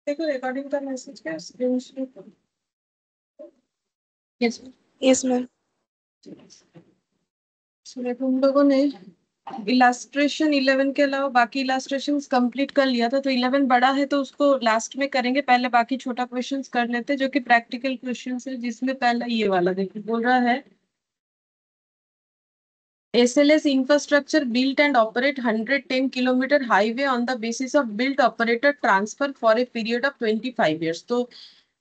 देखो रिकॉर्डिंग का मैसेज क्या स्क्रीनशॉट। यस। Yes ma'am. तुम लोगों ने इलास्ट्रेशन 11 के अलावा बाकी इलास्ट्रेशन कंप्लीट कर लिया था, तो 11 बड़ा है तो उसको लास्ट में करेंगे, पहले बाकी छोटा क्वेश्चंस कर लेते हैं जो कि प्रैक्टिकल क्वेश्चंस है, जिसमें पहला ये वाला देखो बोल रहा है SLS infrastructure built and operate 110 kilometer highway on the basis of built operator transfer for a period of 25 years। तो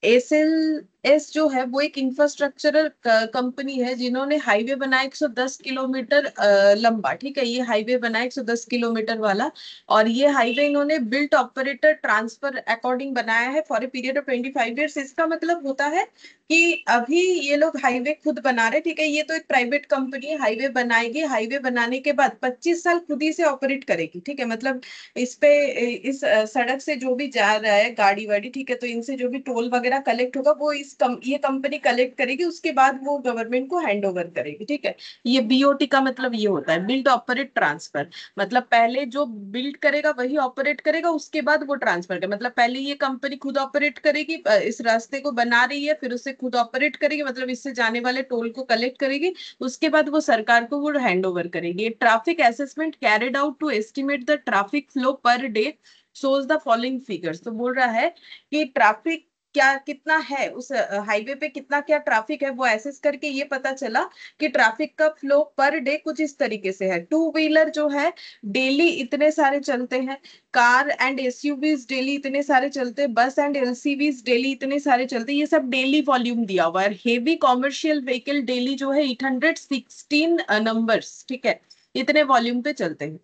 SLS जो है वो एक इंफ्रास्ट्रक्चरल कंपनी है जिन्होंने हाईवे बनाया 110 किलोमीटर लंबा, ठीक है, ये हाईवे बनाया 110 किलोमीटर वाला। और ये हाईवे इन्होंने बिल्ट ऑपरेटर ट्रांसफर अकॉर्डिंग बनाया है for a period of 25 years. इसका मतलब होता है कि अभी ये लोग हाईवे खुद बना रहे, ठीक है, ये तो एक प्राइवेट कंपनी हाईवे बनाएगी, हाईवे बनाने के बाद 25 साल खुद ही से ऑपरेट करेगी, ठीक है। मतलब इस पे इस सड़क से जो भी जा रहा है गाड़ी वाड़ी, ठीक है, तो इनसे जो भी टोल वगैरह कलेक्ट होगा वो ये कंपनी कलेक्ट करेगी, उसके बाद वो गवर्नमेंट को हैंड ओवर करेगी, ठीक है। ये BOT का मतलब ये होता है, बिल्ड ऑपरेट ट्रांसफर। मतलब पहले जो बिल्ड करेगा वही ऑपरेट करेगा, उसके बाद वो ट्रांसफर करेगा। मतलब पहले ये कंपनी खुद ऑपरेट करेगी, इस रास्ते को बना रही है, फिर उसे खुद ऑपरेट करेगी, मतलब इससे जाने वाले टोल को कलेक्ट करेगी, उसके बाद वो सरकार को वो हैंड ओवर करेगी। Traffic assessment carried out to estimate the traffic flow per day shows the following figures। तो बोल रहा है कि ट्रैफिक क्या कितना है उस हाईवे पे, कितना क्या ट्रैफिक है, वो एसेस करके ये पता चला कि ट्रैफिक का फ्लो पर डे कुछ इस तरीके से है। टू व्हीलर जो है डेली इतने सारे चलते हैं, कार एंड SUVs डेली इतने सारे चलते हैं, बस एंड LCVs डेली इतने सारे चलते हैं, ये सब डेली वॉल्यूम दिया हुआ है। हेवी कॉमर्शियल व्हीकल डेली जो है 816 नंबर्स, ठीक है, इतने वॉल्यूम पे चलते हैं।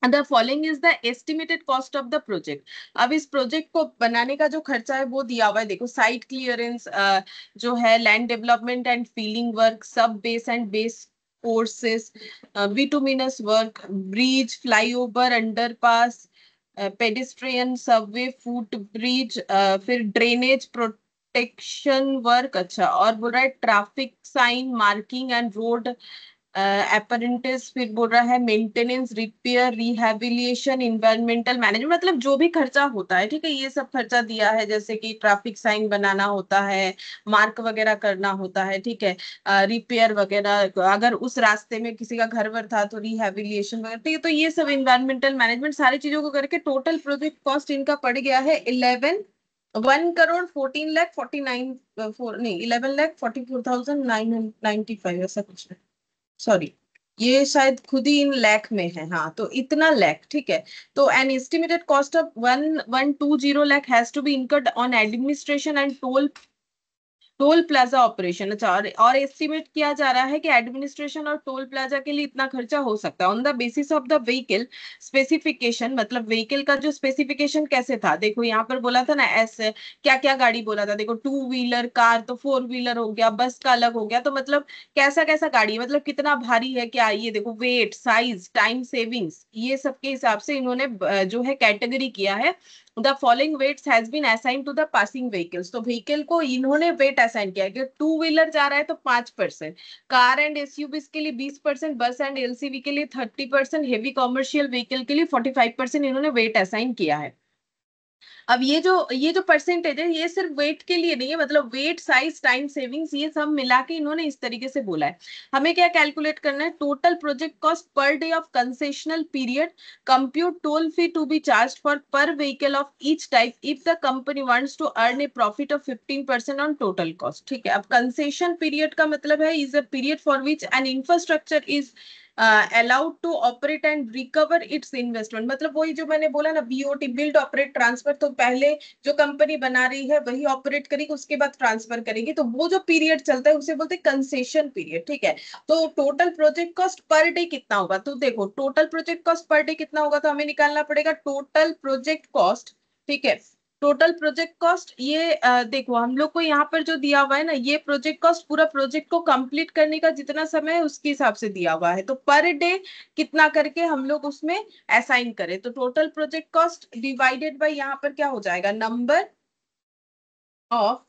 The following is the estimated cost of the project. अब इस प्रोजेक्ट को बनाने का जो खर्चा है वो दिया हुआ है, देखो साइट क्लियरेंस जो है, land development and feeling work, sub base and base courses, bituminous work, bridge, flyover, underpass, pedestrian subway, foot bridge, फिर ड्रेनेज प्रोटेक्शन वर्क। अच्छा, और बोल रहा है traffic sign marking and road appurtenances, फिर बोल रहा है maintenance, repair, rehabilitation, environmental management, मतलब जो भी खर्चा होता है, ठीक है, ये सब खर्चा दिया है, जैसे कि ट्रैफिक साइन बनाना होता है, मार्क वगैरह करना होता है, ठीक है, रिपेयर वगैरह, अगर उस रास्ते में किसी का घर वर था तो रिहैबिलिटेशन वगैरह, ठीक है, तो ये सब इन्वायरमेंटल मैनेजमेंट सारी चीजों को करके टोटल प्रोजेक्ट कॉस्ट इनका पड़ गया है 1,14,49 नहीं 11,44,995 ऐसा कुछ है। सॉरी, ये शायद खुद ही इन लैख में है, हाँ, तो इतना लैख, ठीक है। तो an estimated cost of 1,120 lakh has to be incurred on administration and toll plaza operation. अच्छा, और एस्टिमेट किया जा रहा है कि एडमिनिस्ट्रेशन और टोल प्लाजा के लिए इतना खर्चा हो सकता है on the basis of the vehicle specification. मतलब व्हीकल का जो स्पेसिफिकेशन कैसे था, देखो यहाँ पर बोला था ना, ऐसे क्या क्या गाड़ी बोला था, देखो टू व्हीलर, कार तो फोर व्हीलर हो गया, बस का अलग हो गया, तो मतलब कैसा कैसा गाड़ी है, मतलब कितना भारी है क्या, ये देखो वेट, साइज, टाइम सेविंग्स, ये सब के हिसाब से इन्होंने जो है कैटेगरी किया है। The following weights has been assign to the passing vehicles. तो व्हीकल को इन्होंने वेट असाइन किया है कि टू व्हीलर जा रहा है तो 5%, कार एंड SUVs के लिए 20%, बस एंड LCV के लिए 30%, हेवी कॉमर्शियल व्हीकल के लिए 45% इन्होंने वेट असाइन किया है। अब ये जो परसेंटेज है ये सिर्फ वेट के लिए नहीं है, मतलब वेट, साइज, टाइम सेविंग्स, ये सब मिला के इन्होंने इस तरीके से बोला है। हमें क्या कैलकुलेट करना है, total project cost per day of concessional period, compute toll fee to be charge for per vehicle of each type if the company wants to earn a profit of 15% on total cost, ठीक है। अब concession period का मतलब है is a period for which an infrastructure is allowed to operate and recover its investment. मतलब वही जो मैंने बोला ना, BOT, बिल्ड ऑपरेट ट्रांसफर, तो पहले जो कंपनी बना रही है वही ऑपरेट करेगी, उसके बाद ट्रांसफर करेगी, तो वो जो पीरियड चलता है उसे बोलते हैं कंसेशन पीरियड, ठीक है। तो total project cost per day कितना होगा, तो देखो total project cost per day कितना होगा, तो हमें निकालना पड़ेगा टोटल प्रोजेक्ट कॉस्ट, ठीक है। टोटल प्रोजेक्ट कॉस्ट ये देखो हम लोग को यहाँ पर जो दिया हुआ है ना, ये प्रोजेक्ट कॉस्ट पूरा प्रोजेक्ट को कंप्लीट करने का जितना समय है उसके हिसाब से दिया हुआ है, तो पर डे कितना करके हम लोग उसमें असाइन करें, तो total project cost divided by यहाँ पर क्या हो जाएगा, नंबर ऑफ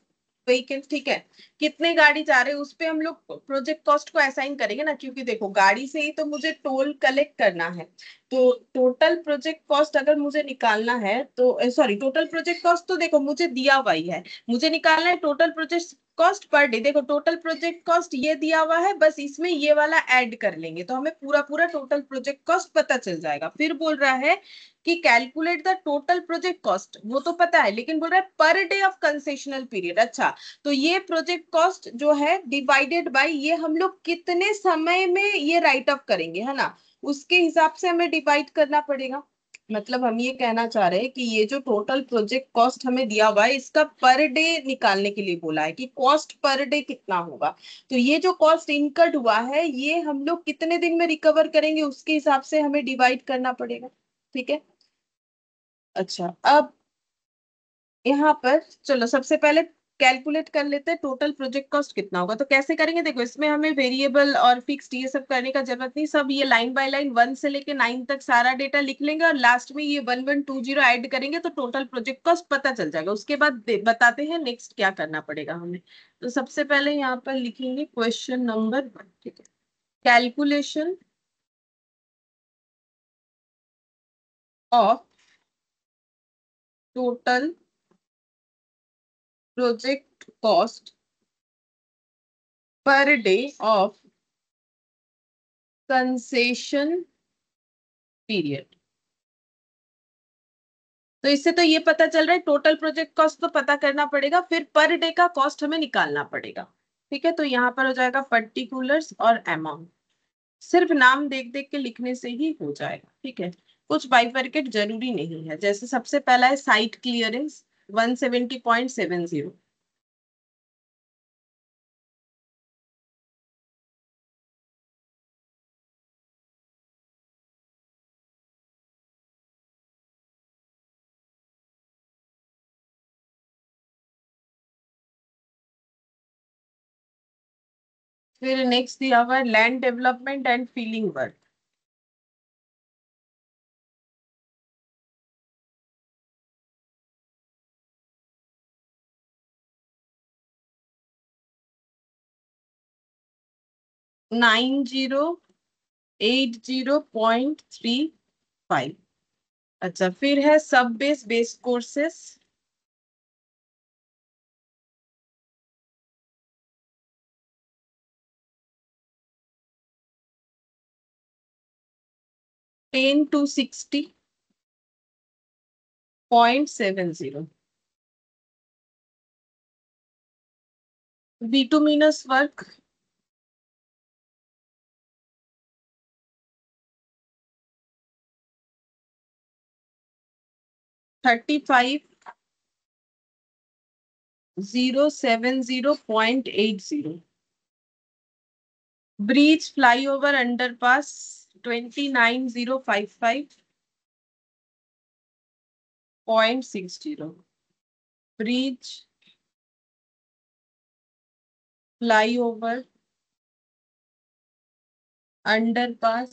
व्हीकल, ठीक है। कितने गाड़ी जा रहे हैं उस पे हम लोग प्रोजेक्ट कॉस्ट को असाइन करेंगे ना, क्योंकि देखो गाड़ी से ही तो मुझे टोल कलेक्ट करना है। तो टोटल प्रोजेक्ट कॉस्ट अगर मुझे निकालना है तो सॉरी, टोटल प्रोजेक्ट कॉस्ट तो देखो मुझे दिया हुआ ही है। मुझे निकालना है total project cost per day. देखो टोटल प्रोजेक्ट कॉस्ट ये दिया हुआ है, बस इसमें ये वाला ऐड कर लेंगे तो हमें पूरा पूरा टोटल प्रोजेक्ट कॉस्ट पता चल जाएगा। फिर बोल रहा है कि calculate the total project cost, वो तो पता है, लेकिन बोल रहा है पर डे ऑफ कंसेशनल पीरियड। अच्छा, तो ये प्रोजेक्ट कॉस्ट जो है डिवाइडेड बाय ये हम लोग कितने समय में ये राइट ऑफ करेंगे, है ना, उसके हिसाब से हमें डिवाइड करना पड़ेगा। मतलब हम ये कहना चाह रहे हैं कि ये जो टोटल प्रोजेक्ट कॉस्ट हमें दिया हुआ है इसका पर डे निकालने के लिए बोला है कि कॉस्ट पर डे कितना होगा। तो ये जो कॉस्ट इनकर्ड हुआ है ये हम लोग कितने दिन में रिकवर करेंगे उसके हिसाब से हमें डिवाइड करना पड़ेगा। ठीक है। अच्छा, अब यहाँ पर चलो सबसे पहले कैलकुलेट कर लेते हैं टोटल प्रोजेक्ट कॉस्ट कितना होगा। तो कैसे करेंगे, देखो इसमें हमें वेरिएबल और फिक्स्ड ये सब करने का जरूरत नहीं, सब ये लाइन बाय लाइन 1 से लेके 9 तक सारा डेटा लिख लेंगे और लास्ट में ये 1120 ऐड करेंगे तो टोटल प्रोजेक्ट कॉस्ट पता चल जाएगा। उसके बाद बताते हैं नेक्स्ट क्या करना पड़ेगा हमें। तो सबसे पहले यहाँ पर लिखेंगे क्वेश्चन नंबर 1, ठीक है। Calculation of total project cost per day of concession period. तो इससे तो ये पता चल रहा है टोटल प्रोजेक्ट कॉस्ट तो पता करना पड़ेगा, फिर पर डे का कॉस्ट हमें निकालना पड़ेगा। ठीक है, तो यहाँ पर हो जाएगा पर्टिकुलर्स और अमाउंट। सिर्फ नाम देख देख के लिखने से ही हो जाएगा, ठीक है। कुछ बाइफरकेट जरूरी नहीं है। जैसे सबसे पहला है साइट क्लियरेंस 170.70। फिर नेक्स्ट दिया हुआ है land development and feeling work. 9080.35। अच्छा, फिर है सब base base courses 10 to 60.70। bituminous work 35,070.80। Bridge flyover underpass 29,055.60। Bridge flyover underpass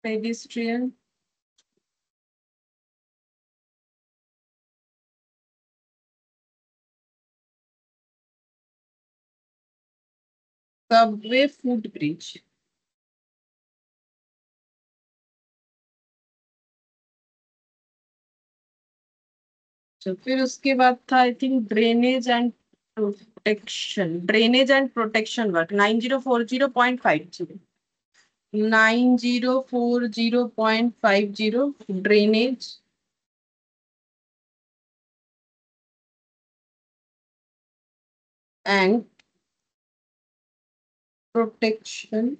pedestrian subway foot bridge. तो फिर उसके बाद था I think drainage and protection work 9040.50। 9040.50 drainage and protection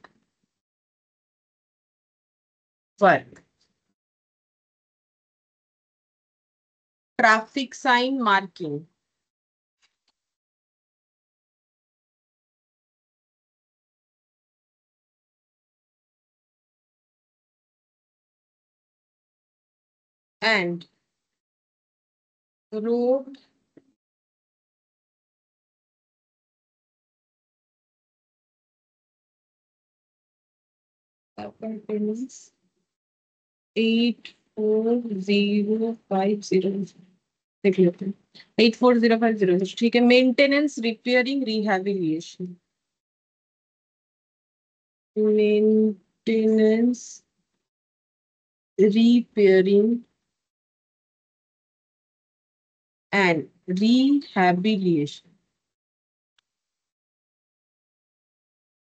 work. Traffic sign marking and road maintenance 8 8050 देख लेते हैं। 840500 ठीक है। Maintenance repairing rehabilitation, maintenance repairing and rehabilitation.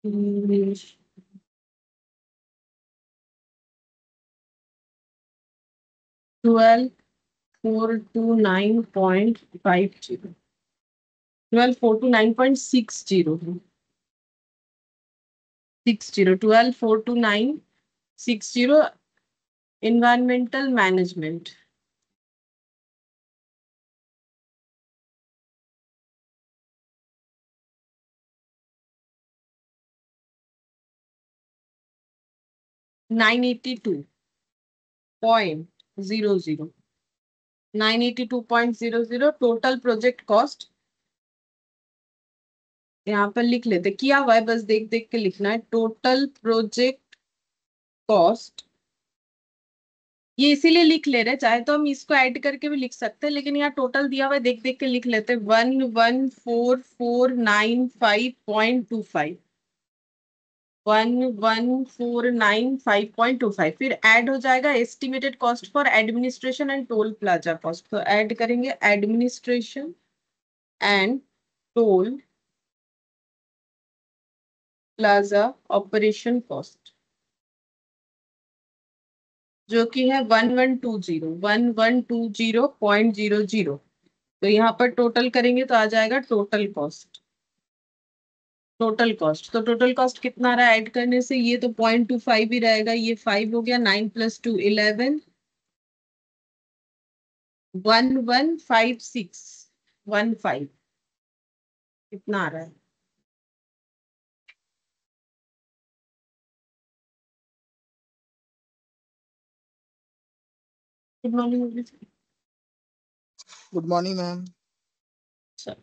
12429.50, 12429.60, 1242960 environmental management, 982.00, 982.00 total project cost. यहाँ पर लिख लेते, किया हुआ है, बस देख देख के लिखना है। टोटल प्रोजेक्ट कॉस्ट, ये इसीलिए लिख ले रहे, चाहे तो हम इसको ऐड करके भी लिख सकते हैं, लेकिन यहाँ टोटल दिया हुआ है, देख देख के लिख लेते। 114,495.25, 11495.25, फिर ऐड हो जाएगा estimated cost for administration and toll plaza cost. तो ऐड करेंगे administration and toll plaza operation cost, जो कि है 1120 तो यहाँ पर टोटल करेंगे तो आ जाएगा टोटल कॉस्ट। टोटल कॉस्ट, तो टोटल कॉस्ट कितना रहा ऐड करने से, ये तो 0.25 ही रहेगा, ये 5 हो गया, 9 + 2 11, 115615 कितना आ रहा है। Good morning. Good morning ma'am.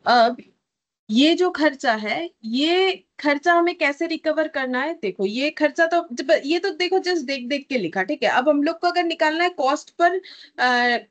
अब ये जो खर्चा है, ये खर्चा हमें कैसे रिकवर करना है, देखो ये खर्चा तो ये तो देखो जस्ट देख देख के लिखा, ठीक है। अब हम लोग को अगर निकालना है कॉस्ट पर,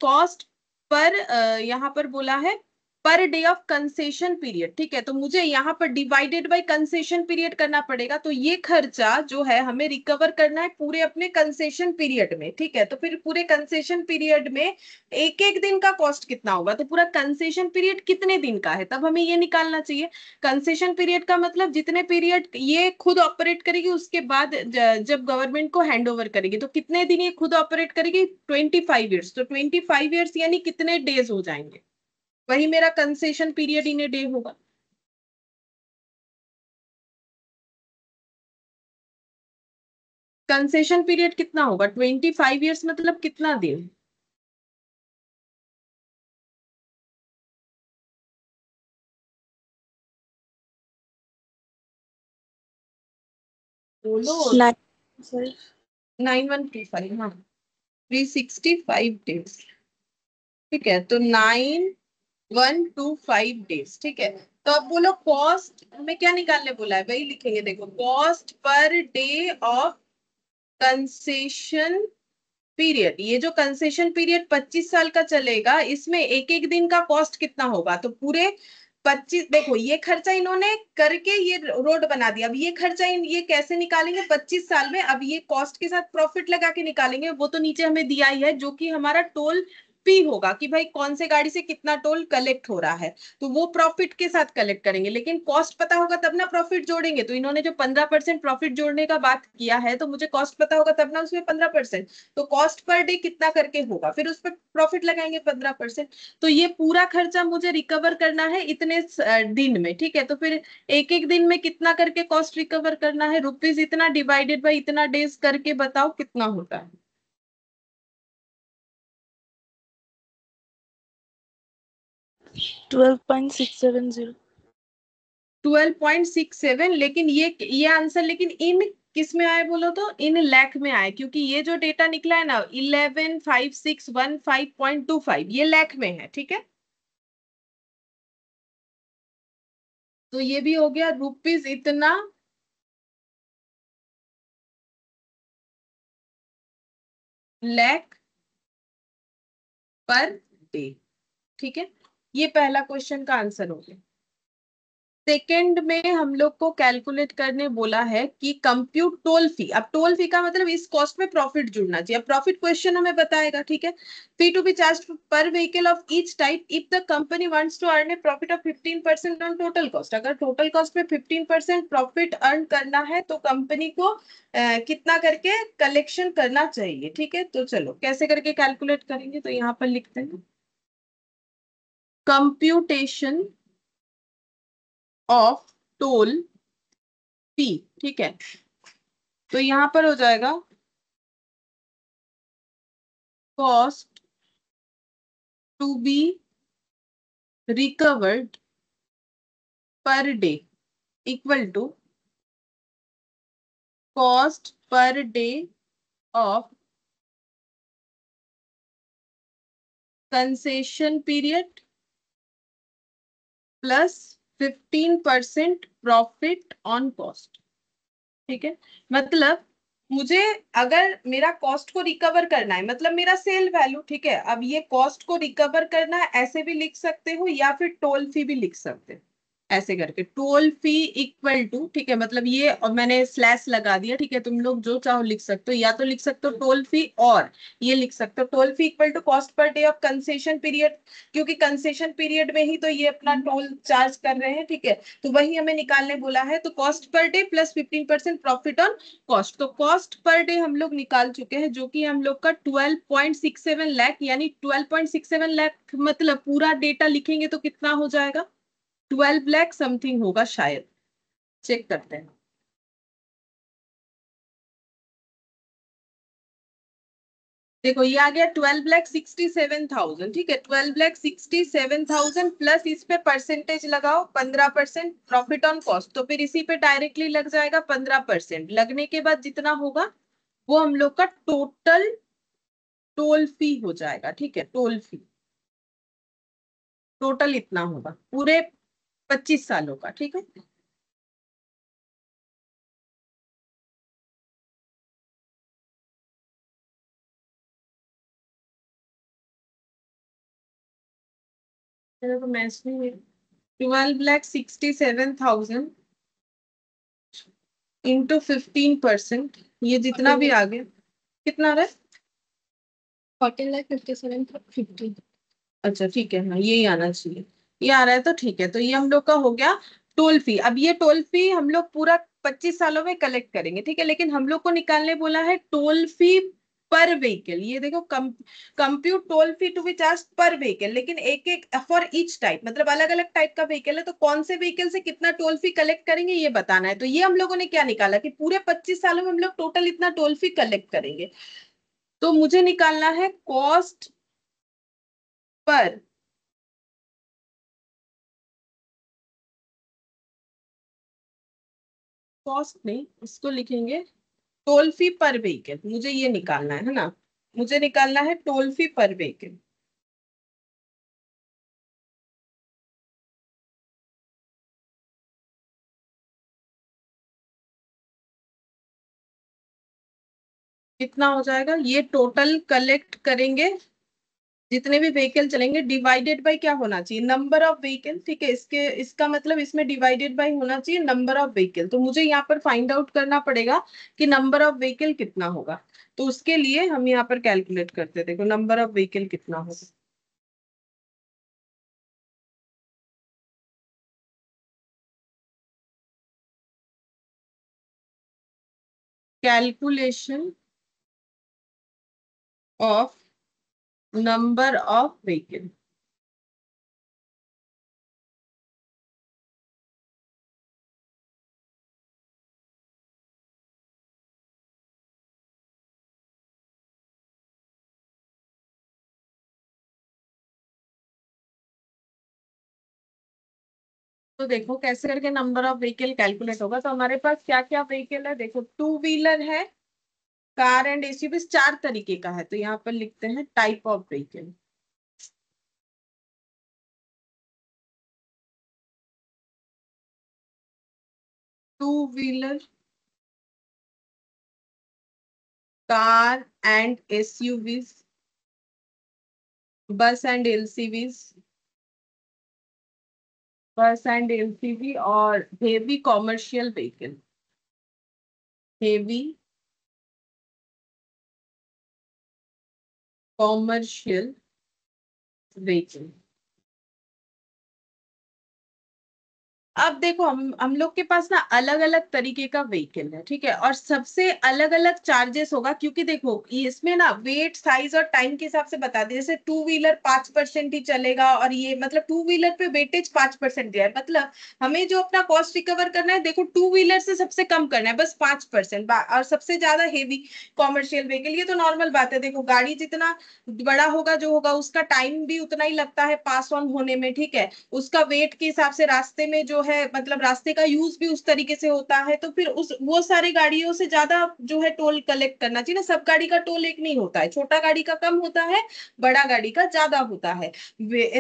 कॉस्ट पर यहाँ पर बोला है पर डे ऑफ कंसेशन पीरियड, ठीक है। तो मुझे यहाँ पर डिवाइडेड बाय कंसेशन पीरियड करना पड़ेगा। तो ये खर्चा जो है हमें रिकवर करना है पूरे अपने कंसेशन पीरियड में, ठीक है। तो फिर पूरे कंसेशन पीरियड में एक एक दिन का कॉस्ट कितना होगा, तो पूरा कंसेशन पीरियड कितने दिन का है, तब हमें ये निकालना चाहिए। कंसेशन पीरियड का मतलब जितने पीरियड ये खुद ऑपरेट करेगी, उसके बाद जब गवर्नमेंट को हैंड ओवर करेगी, तो कितने दिन ये खुद ऑपरेट करेगी, 25 ईयर्स। तो 25 ईयर्स यानी कितने डेज हो जाएंगे, वही मेरा concession period in a day होगा। कंसेशन पीरियड कितना होगा, 25 ईयर्स मतलब कितना दिन, बोलो। 9125, हाँ, 365 डेज, ठीक है। तो 9125 डेज, ठीक है। तो अब बोलो कॉस्ट हमें क्या निकालने बोला है, वही लिखेंगे, देखो cost per day of concession period. ये जो कंसेशन पीरियड 25 साल का चलेगा, इसमें एक एक दिन का कॉस्ट कितना होगा, तो पूरे 25, देखो ये खर्चा इन्होंने करके ये रोड बना दिया। अब ये खर्चा ये कैसे निकालेंगे 25 साल में, अब ये कॉस्ट के साथ प्रॉफिट लगा के निकालेंगे। वो तो नीचे हमें दिया ही है, जो कि हमारा टोल पी होगा, कि भाई कौन से गाड़ी से कितना टोल कलेक्ट हो रहा है, तो वो प्रॉफिट के साथ कलेक्ट करेंगे। लेकिन कॉस्ट पता होगा तब ना प्रॉफिट जोड़ेंगे। तो इन्होंने जो 15% प्रॉफिट जोड़ने का बात किया है, तो मुझे कॉस्ट पता होगा तब ना उसमें 15%, तो कॉस्ट पर डे कितना करके होगा, फिर उस पर प्रॉफिट लगाएंगे 15%। तो ये पूरा खर्चा मुझे रिकवर करना है इतने दिन में, ठीक है। तो फिर एक एक दिन में कितना करके कॉस्ट रिकवर करना है, रुपीज इतना डिवाइडेड बाई इतना डेज करके बताओ कितना होता है। 12.670। 12.67, लेकिन ये आंसर लेकिन इन किस में आए बोलो तो, इन लैख में आए, क्योंकि ये जो डेटा निकला है ना 115615.25 ये लैख में है, ठीक है। तो ये भी हो गया रुपीज इतना लैख पर डे। ठीक है, ये पहला क्वेश्चन का आंसर हो गया। सेकंड में हम लोग को कैलकुलेट करने बोला है कि कंप्यूट टोल फी। अब टोल फी का मतलब इस कॉस्ट में प्रॉफिट जुड़ना चाहिए। अब प्रॉफिट क्वेश्चन हमें बताएगा, ठीक है। Fee to be charge per vehicle of each type if the company wants to earn a profit of 15% on total cost. अगर टोटल कॉस्ट में 15% प्रॉफिट अर्न करना है तो कंपनी को कितना करके कलेक्शन करना चाहिए। ठीक है, तो चलो कैसे करके कैलकुलेट करेंगे, तो यहाँ पर लिखते हैं कंप्यूटेशन ऑफ टोल फी। ठीक है, तो यहां पर हो जाएगा cost to be recovered per day equal to cost per day of concession period plus 15% profit on cost. ठीक है, मतलब मुझे अगर मेरा कॉस्ट को रिकवर करना है, मतलब मेरा सेल वैल्यू, ठीक है। अब ये कॉस्ट को रिकवर करना है, ऐसे भी लिख सकते हो या फिर टोल फी भी लिख सकते हो। ऐसे करके टोल फी इक्वल टू, ठीक है, मतलब ये और मैंने स्लैश लगा दिया। ठीक है, तुम लोग जो चाहो लिख सकते हो, या तो लिख सकते हो टोल फी और ये लिख सकते हो toll fee equal to cost per day of concession period, क्योंकि कंसेशन पीरियड में ही तो ये अपना टोल चार्ज कर रहे हैं। ठीक है, तो वही हमें निकालने बोला है। तो cost per debt plus 15% profit on cost. तो कॉस्ट पर डे हम लोग निकाल चुके हैं, जो कि हम लोग का 12.67 लाख, यानी 12.67 लाख मतलब पूरा डेटा लिखेंगे तो कितना हो जाएगा, 12 लाख समथिंग होगा शायद। चेक करते हैं। देखो ये आ गया 12,67,000। ठीक है, 12,67,000 प्लस इस पे परसेंटेज लगाओ 15% प्रॉफिट ऑन कॉस्ट, तो फिर इसी पे डायरेक्टली लग जाएगा 15%। लगने के बाद जितना होगा वो हम लोग का टोटल टोल फी हो जाएगा। ठीक है, टोल फी टोटल इतना होगा पूरे 25 सालों का। ठीक है, तो मैच नहीं, 12,67,000 इंटू 15%, ये जितना भी आ गया कितना रहा, 14,57,50। अच्छा ठीक है, हाँ यही आना चाहिए, ये आ रहा है। तो ठीक है, तो ये हम लोग का हो गया टोल फी। अब ये टोल फी हम लोग पूरा 25 सालों में कलेक्ट करेंगे। ठीक है, लेकिन हम लोग को निकालने बोला है टोल फी पर व्हीकल। ये देखो compute toll fee to be charge per vehicle, लेकिन एक एक फॉर ईच टाइप, मतलब अलग अलग टाइप का व्हीकल है, तो कौन से व्हीकल से कितना टोल फी कलेक्ट करेंगे ये बताना है। तो ये हम लोगों ने क्या निकाला कि पूरे 25 सालों में हम लोग टोटल इतना टोल फी कलेक्ट करेंगे। तो मुझे निकालना है कॉस्ट पर, कॉस्ट नहीं इसको लिखेंगे टोल फी पर व्हीकल, मुझे ये निकालना है ना। मुझे निकालना है टोल फी पर व्हीकल। कितना हो जाएगा, ये टोटल कलेक्ट करेंगे जितने भी व्हीकल चलेंगे, डिवाइडेड बाय क्या होना चाहिए, नंबर ऑफ व्हीकल। ठीक है, इसके इसका मतलब इसमें डिवाइडेड बाय होना चाहिए नंबर ऑफ व्हीकल। तो मुझे यहाँ पर फाइंड आउट करना पड़ेगा कि नंबर ऑफ व्हीकल कितना होगा। तो उसके लिए हम यहाँ पर कैलकुलेट करते हैं। देखो नंबर ऑफ व्हीकल कितना होगा, calculation of number of vehicle. तो देखो कैसे करके नंबर ऑफ व्हीकल कैलकुलेट होगा। तो हमारे पास क्या क्या व्हीकल है, देखो टू व्हीलर है, कार एंड एसयूवी, चार तरीके का है। तो यहाँ पर लिखते हैं type of vehicle. Two wheeler, car and SUV, bus and एलसीवीज, बस एंड एलसीवी और heavy commercial vehicle, heavy commercial vehicle. अब देखो हम लोग के पास ना अलग अलग तरीके का व्हीकल है, ठीक है, और सबसे अलग अलग चार्जेस होगा, क्योंकि देखो इसमें ना वेट साइज और टाइम के हिसाब से बता दे। जैसे टू व्हीलर 5% ही चलेगा, और ये मतलब टू व्हीलर पे वेटेज 5% दिया है, मतलब हमें जो अपना कॉस्ट रिकवर करना है, देखो टू व्हीलर से सबसे कम करना है बस 5%, और सबसे ज्यादा हेवी कॉमर्शियल व्हीकल। ये तो नॉर्मल बात है, देखो गाड़ी जितना बड़ा होगा जो होगा उसका टाइम भी उतना ही लगता है पास ऑन होने में, ठीक है, उसका वेट के हिसाब से रास्ते में जो है, मतलब रास्ते का यूज भी उस तरीके से होता है, तो फिर उस वो सारी गाड़ियों से ज्यादा जो है टोल कलेक्ट करना चाहिए ना। सब गाड़ी का टोल एक नहीं होता है, छोटा गाड़ी का कम होता है, बड़ा गाड़ी का ज्यादा होता है।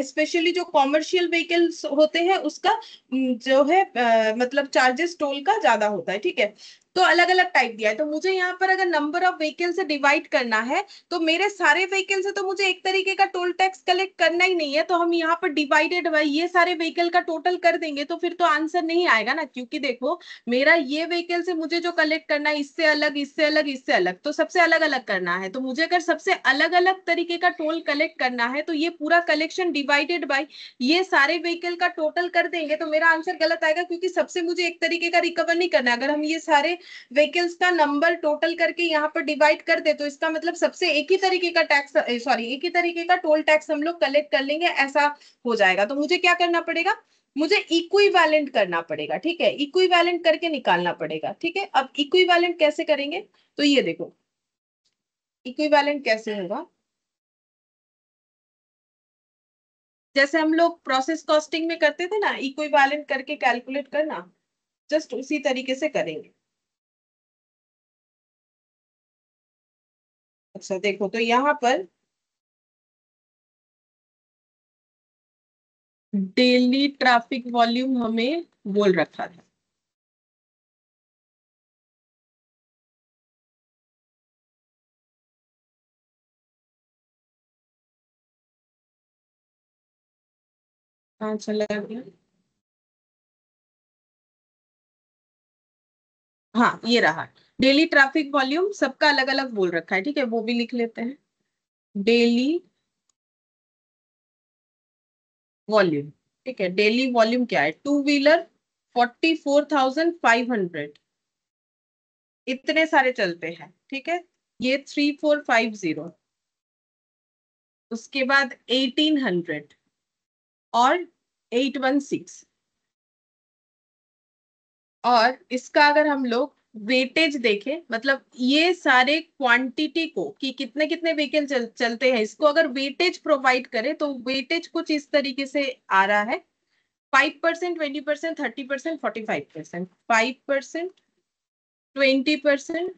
स्पेशली जो कॉमर्शियल व्हीकल्स होते हैं उसका जो है मतलब चार्जेस टोल का ज्यादा होता है, ठीक है। तो अलग अलग टाइप दिया है, तो मुझे यहाँ पर अगर नंबर ऑफ व्हीकल से डिवाइड करना है, तो मेरे सारे व्हीकल से तो मुझे एक तरीके का टोल टैक्स कलेक्ट करना ही नहीं है, तो हम यहाँ पर डिवाइडेड बाय ये सारे व्हीकल का टोटल कर देंगे, तो फिर तो आंसर नहीं आएगा ना, क्योंकि देखो मेरा ये व्हीकल से मुझे जो कलेक्ट करना है, इससे अलग, इससे अलग, इससे अलग, तो सबसे अलग अलग करना है, तो मुझे अगर सबसे अलग अलग तरीके का टोल कलेक्ट करना है, तो ये पूरा कलेक्शन डिवाइडेड बाय ये सारे व्हीकल का टोटल कर देंगे, तो मेरा आंसर गलत आएगा, क्योंकि सबसे मुझे एक तरीके का रिकवर नहीं करना है। अगर हम ये सारे व्हीकल्स का नंबर टोटल करके यहाँ पर डिवाइड कर दे, तो इसका मतलब सबसे एक ही तरीके का टैक्स, सॉरी एक ही तरीके का टोल टैक्स हम लोग कलेक्ट कर लेंगे, ऐसा हो जाएगा। तो मुझे क्या करना पड़ेगा, मुझे इक्विवेलेंट करना पड़ेगा, ठीक है, इक्विवेलेंट करके निकालना पड़ेगा, ठीक है। अब इक्विवेलेंट कैसे करेंगे, तो ये देखो इक्विवेलेंट कैसे होगा, जैसे हम लोग प्रोसेस कॉस्टिंग में करते थे ना, इक्विवेलेंट करके कैलकुलेट करना, जस्ट उसी तरीके से करेंगे। अच्छा देखो, तो यहाँ पर डेली ट्रैफिक वॉल्यूम हमें बोल रखा था। कहाँ चला गया, हाँ ये रहा। डेली ट्रैफिक वॉल्यूम सबका अलग अलग बोल रखा है, ठीक है, वो भी लिख लेते हैं। डेली वॉल्यूम, ठीक है, डेली वॉल्यूम क्या है, टू व्हीलर 44,500, इतने सारे चलते हैं, ठीक है। ये 3450, उसके बाद 1800 और 816। और इसका अगर हम लोग वेटेज देखें, मतलब ये सारे क्वांटिटी को कि कितने कितने व्हीकल चलते हैं, इसको अगर वेटेज प्रोवाइड करें, तो वेटेज कुछ इस तरीके से आ रहा है, 5%, 20%, 30%, 45%, 5%, 20%,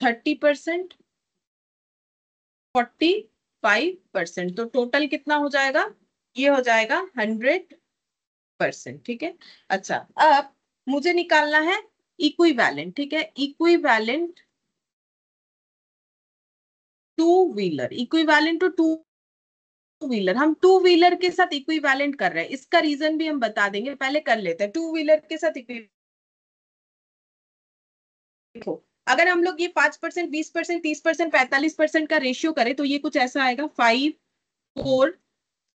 30%, 45%, तो टोटल कितना हो जाएगा, ये हो जाएगा 100%, ठीक है। अच्छा, अब मुझे निकालना है इक्विवेलेंट, ठीक है, equivalent two wheeler, equivalent to two wheeler. हम टू व्हीलर के साथ इक्विवेलेंट कर रहे हैं, इसका रीजन भी हम बता देंगे, पहले कर लेते हैं टू व्हीलर के साथ इक्विवेलेंट। देखो अगर हम लोग ये 5%, 20%, 30%, 45% का रेशियो करें, तो ये कुछ ऐसा आएगा, 5, 4,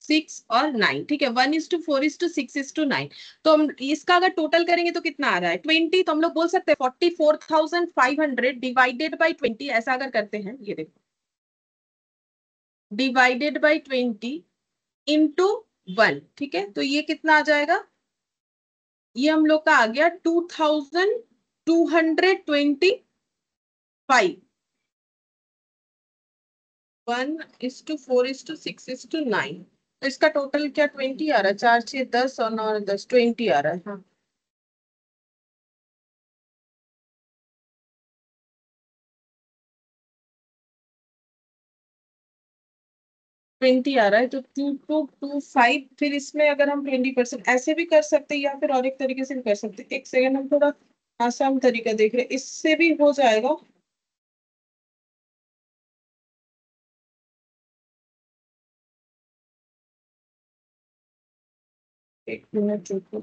6 और 9, ठीक है, 1:4:6:9। तो हम इसका अगर टोटल करेंगे तो कितना आ रहा है, 20, तो हम लोग बोल सकते हैं 44,500 डिवाइडेड बाई 20, ऐसा अगर करते हैं, ये देखो डिवाइडेड बाई 20 इंटू 1, ठीक है, तो ये कितना आ जाएगा, ये हम लोग का आ गया 2,225, 1:4:6:9। तो इसका टोटल क्या 20 आ रहा है, 4, 6, 10 और 9, 10, 20 आ रहा है, हाँ 20 आ रहा है, तो 2,225, फिर इसमें अगर हम 20% ऐसे भी कर सकते हैं, या फिर और एक तरीके से भी कर सकते हैं, एक सेकेंड हम थोड़ा आसान तरीका देख रहे हैं, इससे भी हो जाएगा। एक मिनट रुको।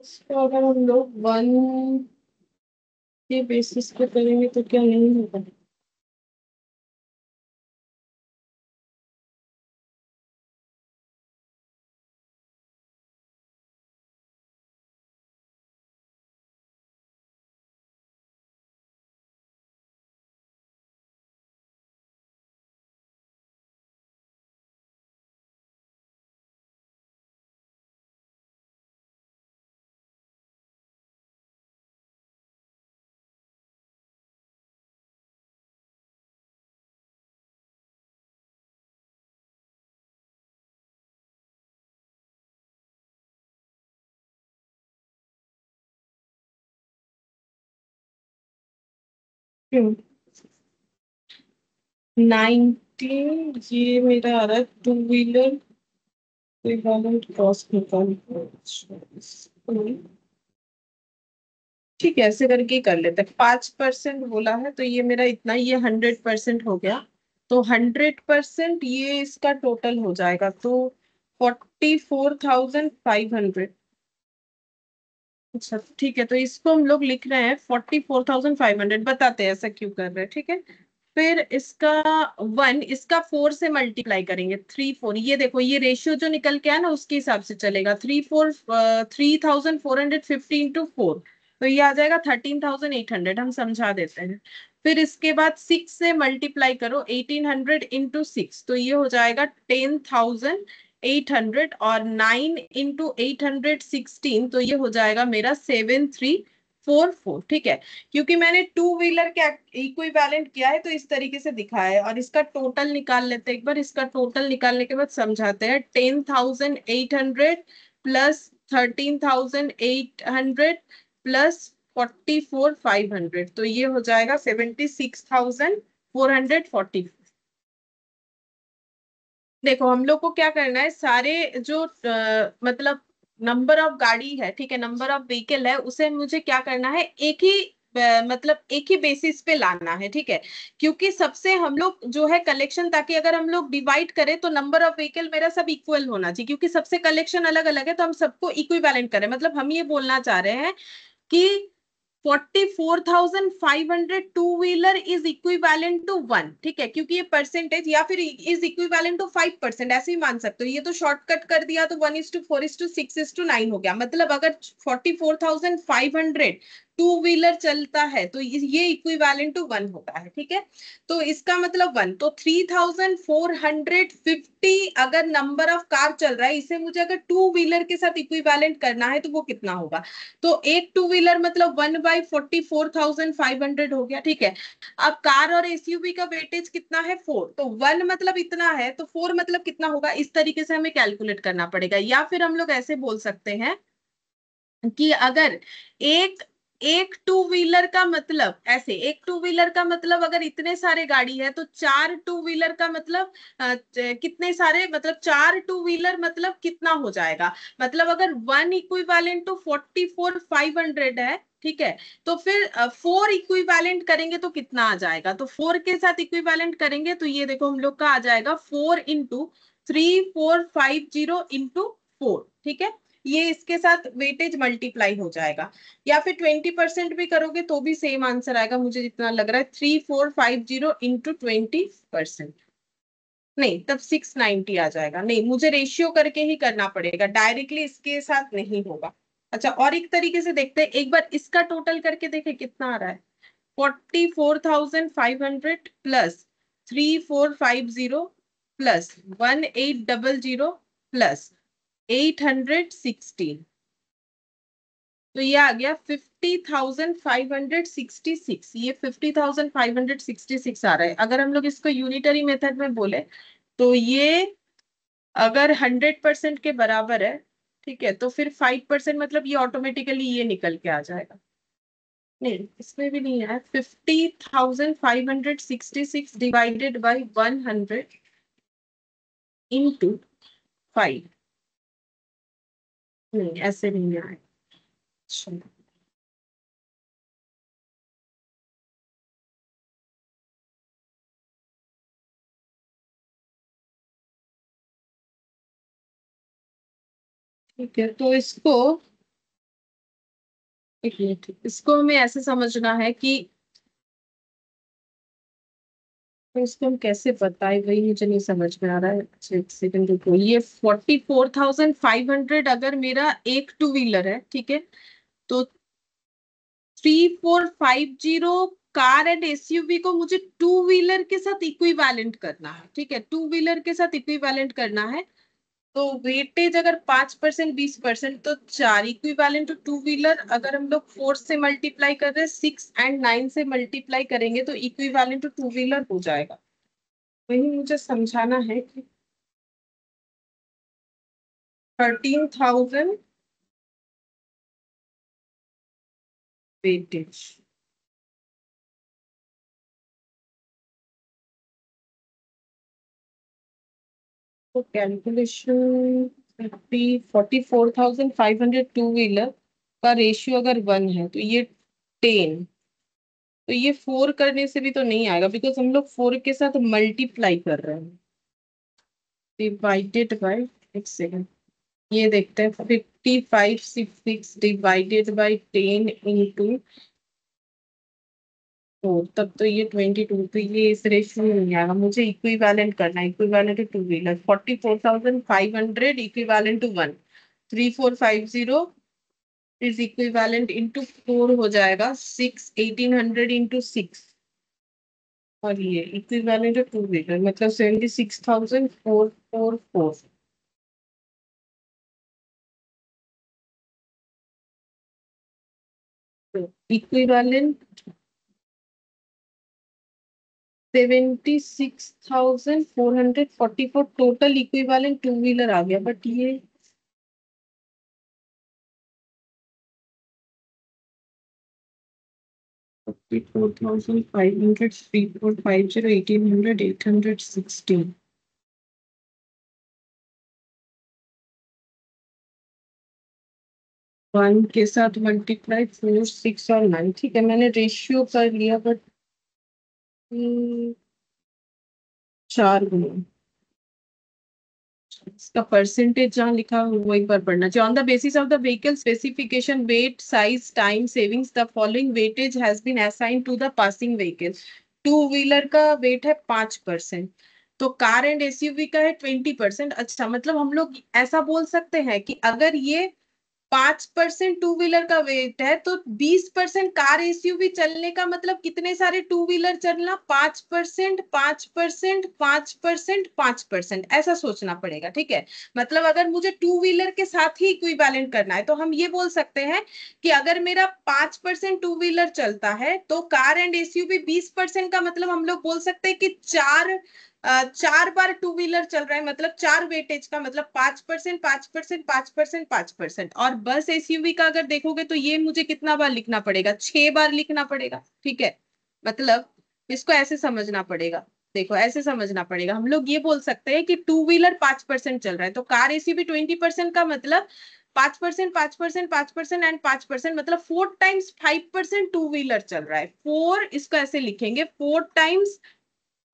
इसको अगर हम लोग वन के बेसिस पे करेंगे तो क्या नहीं होगा? क्यों? 19 ये मेरा आ रहा है टू व्हीलर इक्विवेलेंट कॉस्ट निकाल। ठीक है, ऐसे करके ही कर लेते हैं। 5% बोला है तो ये मेरा इतना, ये 100% हो गया। तो 100% ये इसका टोटल हो जाएगा, तो 44,500। अच्छा ठीक है, तो इसको हम लोग लिख रहे हैं 44,500। बताते हैं ऐसा क्यों कर रहे हैं, ठीक है। फिर इसका वन, इसका 4 से मल्टीप्लाई करेंगे, 3 4। ये देखो, ये रेशियो जो निकल के आया ना उसके हिसाब से चलेगा। 3,450 इंटू 4, तो ये आ जाएगा 13,800। हम समझा देते हैं। फिर इसके बाद 6 से मल्टीप्लाई करो, 1,800 इंटू 6, तो ये हो जाएगा 10,800। और 9 इंटू 816, तो ये हो जाएगा मेरा 7,344। ठीक है, क्योंकि मैंने टू व्हीलर के इक्विवेलेंट किया है तो इस तरीके से दिखाया है। और इसका टोटल निकाल लेते हैं एक बार। इसका टोटल निकालने के बाद समझाते हैं। 10,800 प्लस 13,800 प्लस 44,500, तो ये हो जाएगा 76,440। देखो, हम लोग को क्या करना है, सारे जो मतलब नंबर ऑफ गाड़ी है, ठीक है, नंबर ऑफ व्हीकल है, उसे मुझे क्या करना है, एक ही मतलब एक ही बेसिस पे लाना है, ठीक है। क्योंकि सबसे हम लोग जो है कलेक्शन, ताकि अगर हम लोग डिवाइड करें तो नंबर ऑफ व्हीकल मेरा सब इक्वल होना चाहिए, क्योंकि सबसे कलेक्शन अलग अलग है, तो हम सबको इक्विवेलेंट करें। मतलब हम ये बोलना चाह रहे हैं कि 44,500 two wheeler is equivalent to one, ठीक है। क्योंकि ये परसेंटेज, या फिर इज इक्विवेलेंट टू 5%, ऐसे ही मान सकते हो। ये तो शॉर्टकट कर दिया तो 1:4:6:9 हो गया। मतलब अगर 44,500 टू व्हीलर चलता है तो ये इक्विवेलेंट टू वन होता है, ठीक है। तो इसका मतलब वन, तो 3,450 अगर नंबर ऑफ कार चल रहा है, इसे मुझे अगर टू व्हीलर के साथ इक्विवेलेंट करना है तो वो कितना होगा। तो एक टू व्हीलर मतलब 1/44,500 हो गया, ठीक है। अब कार और एसयूवी का वेटेज कितना है, 4, तो वन मतलब इतना है, तो 4 मतलब कितना होगा, इस तरीके से हमें कैलकुलेट करना पड़ेगा। या फिर हम लोग ऐसे बोल सकते हैं कि अगर एक एक टू व्हीलर का मतलब, ऐसे एक टू व्हीलर का मतलब अगर इतने सारे गाड़ी है तो चार टू व्हीलर का मतलब कितने सारे, मतलब चार टू व्हीलर मतलब कितना हो जाएगा। मतलब अगर वन इक्विवेलेंट टू 44,500 है, ठीक है, तो फिर 4 इक्विवेलेंट करेंगे तो कितना आ जाएगा। तो 4 के साथ इक्विवेलेंट करेंगे तो ये देखो हम लोग का आ जाएगा 4 इंटू 3,450 इंटू 4, ठीक है। ये इसके साथ वेटेज मल्टीप्लाई हो जाएगा। या फिर 20% भी करोगे तो भी सेम आंसर आएगा, मुझे जितना लग रहा है। 3,450 इंटू 20%, नहीं तब 690 आ जाएगा। नहीं, मुझे रेशियो करके ही करना पड़ेगा, डायरेक्टली इसके साथ नहीं होगा। अच्छा, और एक तरीके से देखते हैं, एक बार इसका टोटल करके देखें कितना आ रहा है। 44,500 प्लस 3,450 प्लस 1,800 प्लस 816, तो ये आ गया 50,566, ये 50,566 आ रहा है। अगर हम लोग इसको यूनिटरी मेथड में बोले तो ये अगर 100% के बराबर है, ठीक है, तो फिर 5% मतलब ये ऑटोमेटिकली ये निकल के आ जाएगा। नहीं, इसमें भी नहीं है। 50,566 डिवाइडेड बाई 100 इंटू 5। नहीं, ऐसे नहीं आए। अच्छा, ठीक है, तो इसको एक मिनट, इसको हमें ऐसे समझना है कि, तो इसको हम कैसे बताएं, वही मुझे नहीं समझ में आ रहा है। अच्छा, एक सेकंड रुको। ये 44,500 अगर मेरा एक टू व्हीलर है, ठीक है, तो 3450 कार एंड एसयूवी को मुझे टू व्हीलर के साथ इक्विवेलेंट करना है, ठीक है, टू व्हीलर के साथ इक्विवेलेंट करना है। तो वेटेज अगर 5%, 20%, तो 4 इक्विवेलेंट टू टू व्हीलर। अगर हम लोग 4 से मल्टीप्लाई कर रहे हैं, 6 एंड 9 से मल्टीप्लाई करेंगे तो इक्विवेलेंट टू टू व्हीलर हो जाएगा। वही मुझे समझाना है कि 13,000 वेटेज। तो कैलकुलेशन 44,500 टू व्हीलर का रेशियो अगर 1 है तो ये 10। तो ये 4 करने से भी तो नहीं आएगा, बिकॉज हम लोग 4 के साथ मल्टीप्लाई कर रहे हैं। डिवाइडेड बाय, एक सेकेंड, ये देखते हैं। 5566 डिवाइडेड बाय 10 इंटू 4, तब तो ये 22। तो ये इस रेशियो में नहीं आएगा, मुझे इक्विवेलेंट करना है। Equivalent to two wheeler 44,500 equivalent to 1। 3450 is equivalent into 4 हो जाएगा 6। 1800 इंटू 6, और ये इक्विवेलेंट टू व्हीलर मतलब 76,444। Equivalent 76,444 total equivalent two wheeler आ गया। बट ये 44,500, 3450, 1800, 816। 1 के साथ मल्टीप्लाई 4, 6 और 9, ठीक है, मैंने रेशियो कर लिया। बट 4 गुना इसका परसेंटेज जहाँ लिखा है वो एक बार पढ़ना चाहिए। On the basis of the vehicle specification, weight, size, time savings, the following weightage has been assigned to the passing vehicle. Two wheeler का वेट है 5%, तो कार एंड एसयूवी का है 20%। अच्छा, मतलब हम लोग ऐसा बोल सकते हैं कि अगर ये 5% टू व्हीलर का वेट है तो 20% कार एसयूवी चलने का मतलब कितने सारे टू व्हीलर चलना? 5%, 5%, 5%, 5%, ऐसा सोचना पड़ेगा, ठीक है। मतलब अगर मुझे टू व्हीलर के साथ ही इक्विवेलेंट करना है तो हम ये बोल सकते हैं कि अगर मेरा 5% टू व्हीलर चलता है तो कार एंड एसयूवी 20% का मतलब हम लोग बोल सकते हैं कि 4 बार टू व्हीलर चल रहा है, मतलब 4 वेटेज का मतलब 5%, 5%, 5%, 5%। और बस एसयूवी का अगर देखोगे तो ये मुझे कितना बार लिखना पड़ेगा? 6 बार लिखना पड़ेगा, ठीक है। मतलब इसको ऐसे समझना पड़ेगा। देखो, ऐसे समझना पड़ेगा। हम लोग ये बोल सकते हैं कि टू व्हीलर 5% चल रहा है तो कार एसयूवी 20% का मतलब 5%, 5%, 5% एंड 5%, मतलब 4 टाइम्स 5% टू व्हीलर चल रहा है। 4, इसको ऐसे लिखेंगे, 4 टाइम्स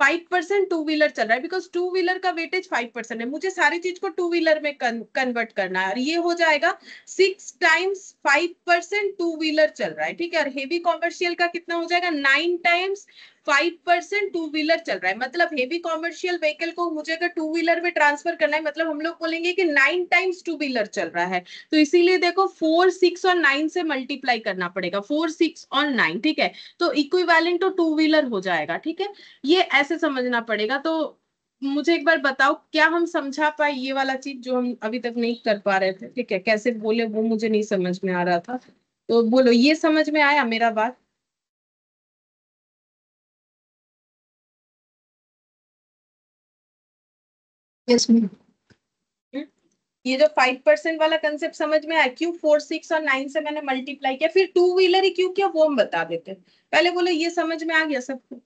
5% टू व्हीलर चल रहा है, बिकॉज टू व्हीलर का वेटेज 5% है। मुझे सारी चीज को टू व्हीलर में कन्वर्ट करना है, और ये हो जाएगा 6 टाइम्स 5% टू व्हीलर चल रहा है, ठीक है। और हेवी कॉमर्शियल का कितना हो जाएगा? 9 टाइम्स 5% टू व्हीलर चल रहा है। मतलब हेवी कॉमर्शियल व्हीकल को मुझे अगर टू व्हीलर में ट्रांसफर करना है, मतलब हम लोग बोलेंगे कि 9 टाइम्स टू व्हीलर चल रहा है। तो इसीलिए देखो 4, 6 और 9 से मल्टीप्लाई करना पड़ेगा। 4, 6 और 9, ठीक है, तो इक्विवेलेंट टू टू व्हीलर हो जाएगा, ठीक है। ये ऐसे समझना पड़ेगा। तो मुझे एक बार बताओ, क्या हम समझा पाए ये वाला चीज जो हम अभी तक नहीं कर पा रहे थे? ठीक है, कैसे बोले वो मुझे नहीं समझ में आ रहा था। तो बोलो, ये समझ में आया मेरा बात? Yes ma'am. हम्म? ये जो 5% वाला कंसेप्ट समझ में आया? क्यों 4, 6 और 9 से मैंने मल्टीप्लाई किया, फिर टू व्हीलर ही क्यों किया वो हम बता देते हैं। पहले बोलो, ये समझ में आ गया सबको?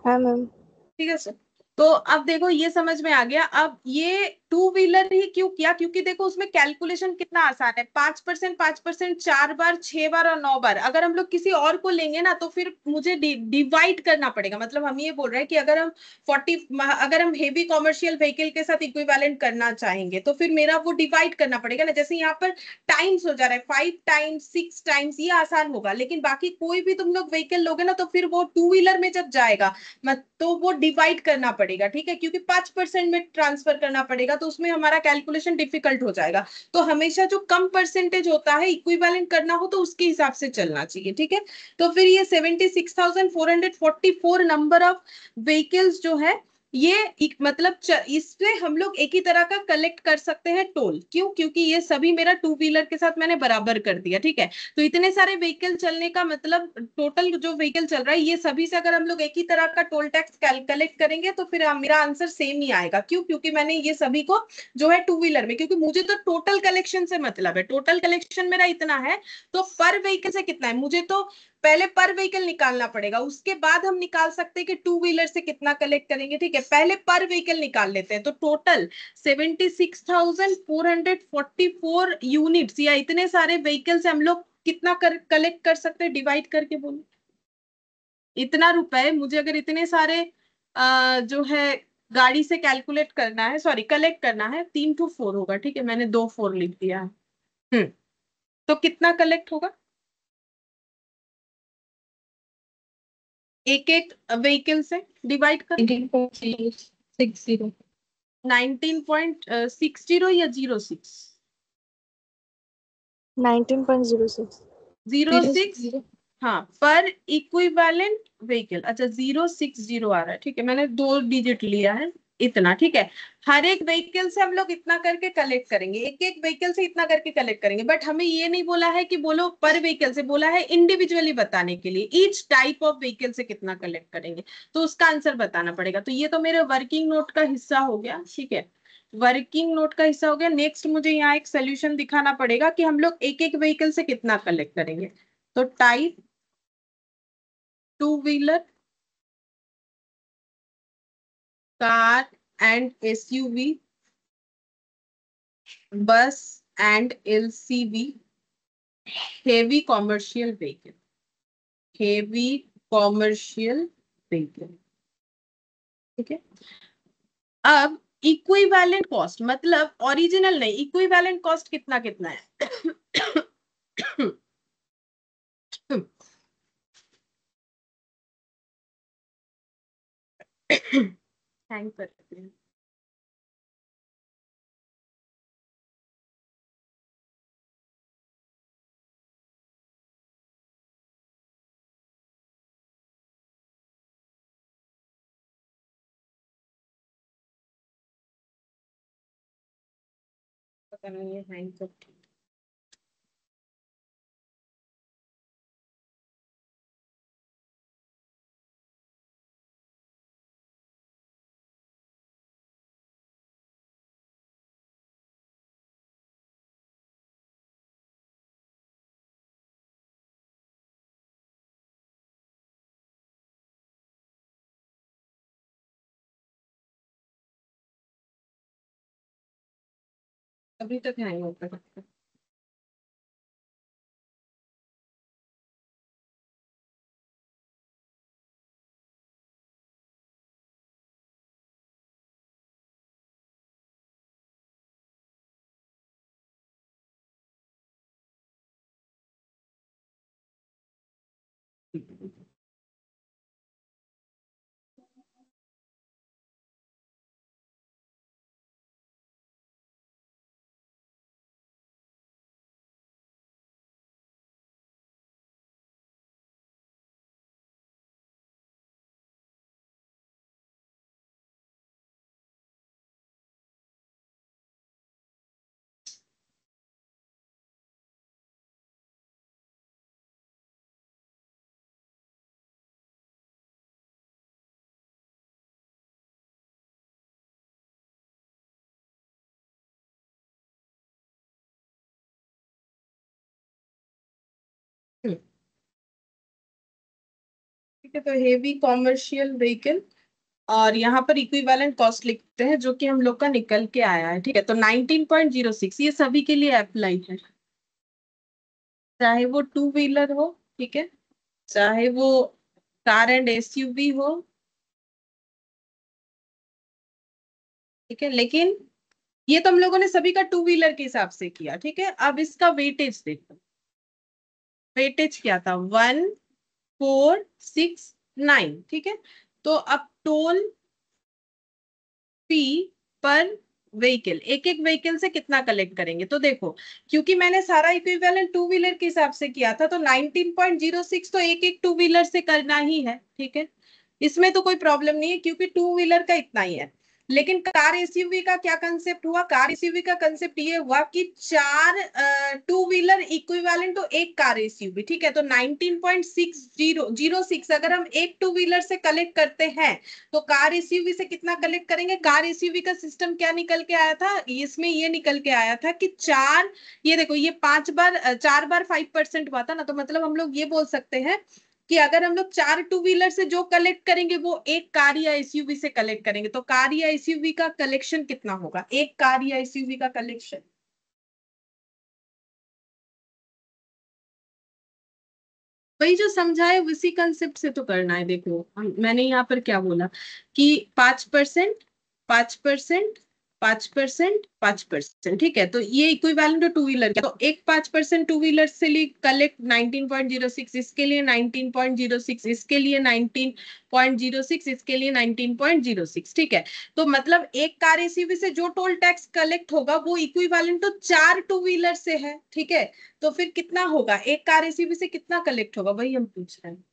हाँ मैम। ठीक है सर। तो अब देखो, ये समझ में आ गया। अब ये टू व्हीलर ही क्यों किया, क्योंकि देखो उसमें कैलकुलेशन कितना आसान है। 5%, 5%, 4 बार, 6 बार और 9 बार। अगर हम लोग किसी और को लेंगे ना तो फिर मुझे डिवाइड करना पड़ेगा। मतलब हम ये बोल रहे हैं कि अगर हम 40, अगर हम हेवी कॉमर्शियल व्हीकल के साथ इक्विवेलेंट करना चाहेंगे तो फिर मेरा वो डिवाइड करना पड़ेगा ना। जैसे यहाँ पर टाइम्स हो जा रहा है, 5 टाइम्स, 6 टाइम्स, ये आसान होगा। लेकिन बाकी कोई भी तुम लोग व्हीकल लोगे ना तो फिर वो टू व्हीलर में जब जाएगा मत तो वो डिवाइड करना पड़ेगा। ठीक है, क्योंकि 5% में ट्रांसफर करना पड़ेगा तो उसमें हमारा कैलकुलेशन डिफिकल्ट हो जाएगा। तो हमेशा जो कम परसेंटेज होता है इक्विवेलेंट करना हो तो उसके हिसाब से चलना चाहिए। ठीक है, तो फिर ये 76,444 नंबर ऑफ व्हीकल्स जो है, ये मतलब इससे हम लोग एक ही तरह का कलेक्ट कर सकते हैं टोल। क्यों? क्योंकि ये सभी मेरा टू व्हीलर के साथ मैंने बराबर कर दिया। ठीक है, तो इतने सारे व्हीकल चलने का मतलब टोटल जो व्हीकल चल रहा है ये सभी से अगर हम लोग एक ही तरह का टोल टैक्स कलेक्ट करेंगे तो फिर मेरा आंसर सेम ही आएगा। क्यों? क्योंकि मैंने ये सभी को जो है टू व्हीलर में, क्योंकि मुझे तो टोटल कलेक्शन से मतलब है। टोटल कलेक्शन मेरा इतना है तो पर व्हीकल से कितना है मुझे तो पहले पर व्हीकल निकालना पड़ेगा। उसके बाद हम निकाल सकते हैं कि टू व्हीलर से कितना कलेक्ट करेंगे। ठीक है, पहले पर व्हीकल निकाल लेते हैं। तो टोटल 76,444 यूनिट्स या इतने सारे व्हीकल से हम लोग कितना कलेक्ट कर सकते हैं, डिवाइड करके बोलो। इतना रुपए मुझे अगर इतने सारे जो है गाड़ी से कैलकुलेट करना है, सॉरी कलेक्ट करना है, 3 to 4 होगा। ठीक है, मैंने 2 4 लिख दिया है। हम्म, तो कितना कलेक्ट होगा एक एक व्हीकल से? डिवाइड करो। 19.060। 19.60 या 06? 19.06। 06। हाँ, पर इक्विवेलेंट व्हीकल। अच्छा, 060 आ रहा है। ठीक है, मैंने 2 डिजिट लिया है इतना। ठीक है, हर एक व्हीकल से हम लोग इतना करके कलेक्ट करेंगे, एक एक व्हीकल से इतना करके कलेक्ट करेंगे। बट हमें ये नहीं बोला है कि बोलो पर व्हीकल से, बोला है इंडिविजुअली बताने के लिए ईच टाइप ऑफ व्हीकल से कितना कलेक्ट करेंगे। तो उसका आंसर बताना पड़ेगा। तो ये तो मेरे वर्किंग नोट का हिस्सा हो गया। ठीक है, वर्किंग नोट का हिस्सा हो गया। नेक्स्ट मुझे यहाँ एक सोल्यूशन दिखाना पड़ेगा कि हम लोग एक एक व्हीकल से कितना कलेक्ट करेंगे। तो type two wheeler, car and SUV, bus and LCV, heavy commercial vehicle, heavy commercial vehicle. ठीक है, अब इक्विवेलेंट कॉस्ट मतलब ओरिजिनल नहीं, इक्विवेलेंट कॉस्ट कितना कितना है? हैंग करते हैं। पता नहीं ये हैंग करते हैं। अभी तक हैंग होता है। ठीक है, तो हेवी कॉमर्शियल व्हीकल, और यहाँ पर इक्विवेलेंट कॉस्ट लिखते हैं जो कि हम लोग का निकल के आया है। ठीक है, तो 19.06 ये सभी के लिए अप्लाई है, चाहे वो टू व्हीलर हो, ठीक है, चाहे वो कार एंड एसयूवी हो, ठीक है। लेकिन ये तो हम लोगों ने सभी का टू व्हीलर के हिसाब से किया, ठीक है। अब इसका वेटेज देखो, वेटेज क्या था, 1469, ठीक है। तो अब टोल फी पर व्हीकल, एक एक व्हीकल से कितना कलेक्ट करेंगे, तो देखो क्योंकि मैंने सारा इक्विवेलेंट टू व्हीलर के हिसाब से किया था, तो 19.06 तो एक एक टू व्हीलर से करना ही है, ठीक है। इसमें तो कोई प्रॉब्लम नहीं है क्योंकि टू व्हीलर का इतना ही है। लेकिन कार एसयूवी का क्या कंसेप्ट हुआ, कार एसयूवी का कंसेप्ट ये हुआ कि चार टू व्हीलर इक्विवेलेंट तो एक कार एसयूवी, ठीक है। तो 19.6006 अगर हम एक टू व्हीलर से कलेक्ट करते हैं तो कार एसयूवी से कितना कलेक्ट करेंगे। कार एसयूवी का सिस्टम क्या निकल के आया था, इसमें ये निकल के आया था कि चार, ये देखो ये 5 बार 4 बार 5% हुआ था ना, तो मतलब हम लोग ये बोल सकते हैं कि अगर हम लोग चार टू व्हीलर से जो कलेक्ट करेंगे वो एक कार या एसयूवी से कलेक्ट करेंगे, तो कार या एसयूवी का कलेक्शन कितना होगा, एक कार या एसयूवी का कलेक्शन। वही जो समझाए उसी कंसेप्ट से तो करना है। देखो मैंने यहाँ पर क्या बोला कि 5%, 5%, 5%, 5%, ठीक है। तो ये इक्विवेलेंट टू व्हीलर, तो एक 5% टू व्हीलर से लिए कलेक्ट 19.06, इसके लिए 19.06, इसके लिए 19.06, इसके लिए 19.06, ठीक है। तो मतलब एक कार एसयूवी से जो टोल टैक्स कलेक्ट होगा वो इक्विवेलेंट तो चार टू व्हीलर से है, ठीक है। तो फिर कितना होगा, एक कार एसयूवी से कितना कलेक्ट होगा, वही हम पूछ रहे हैं।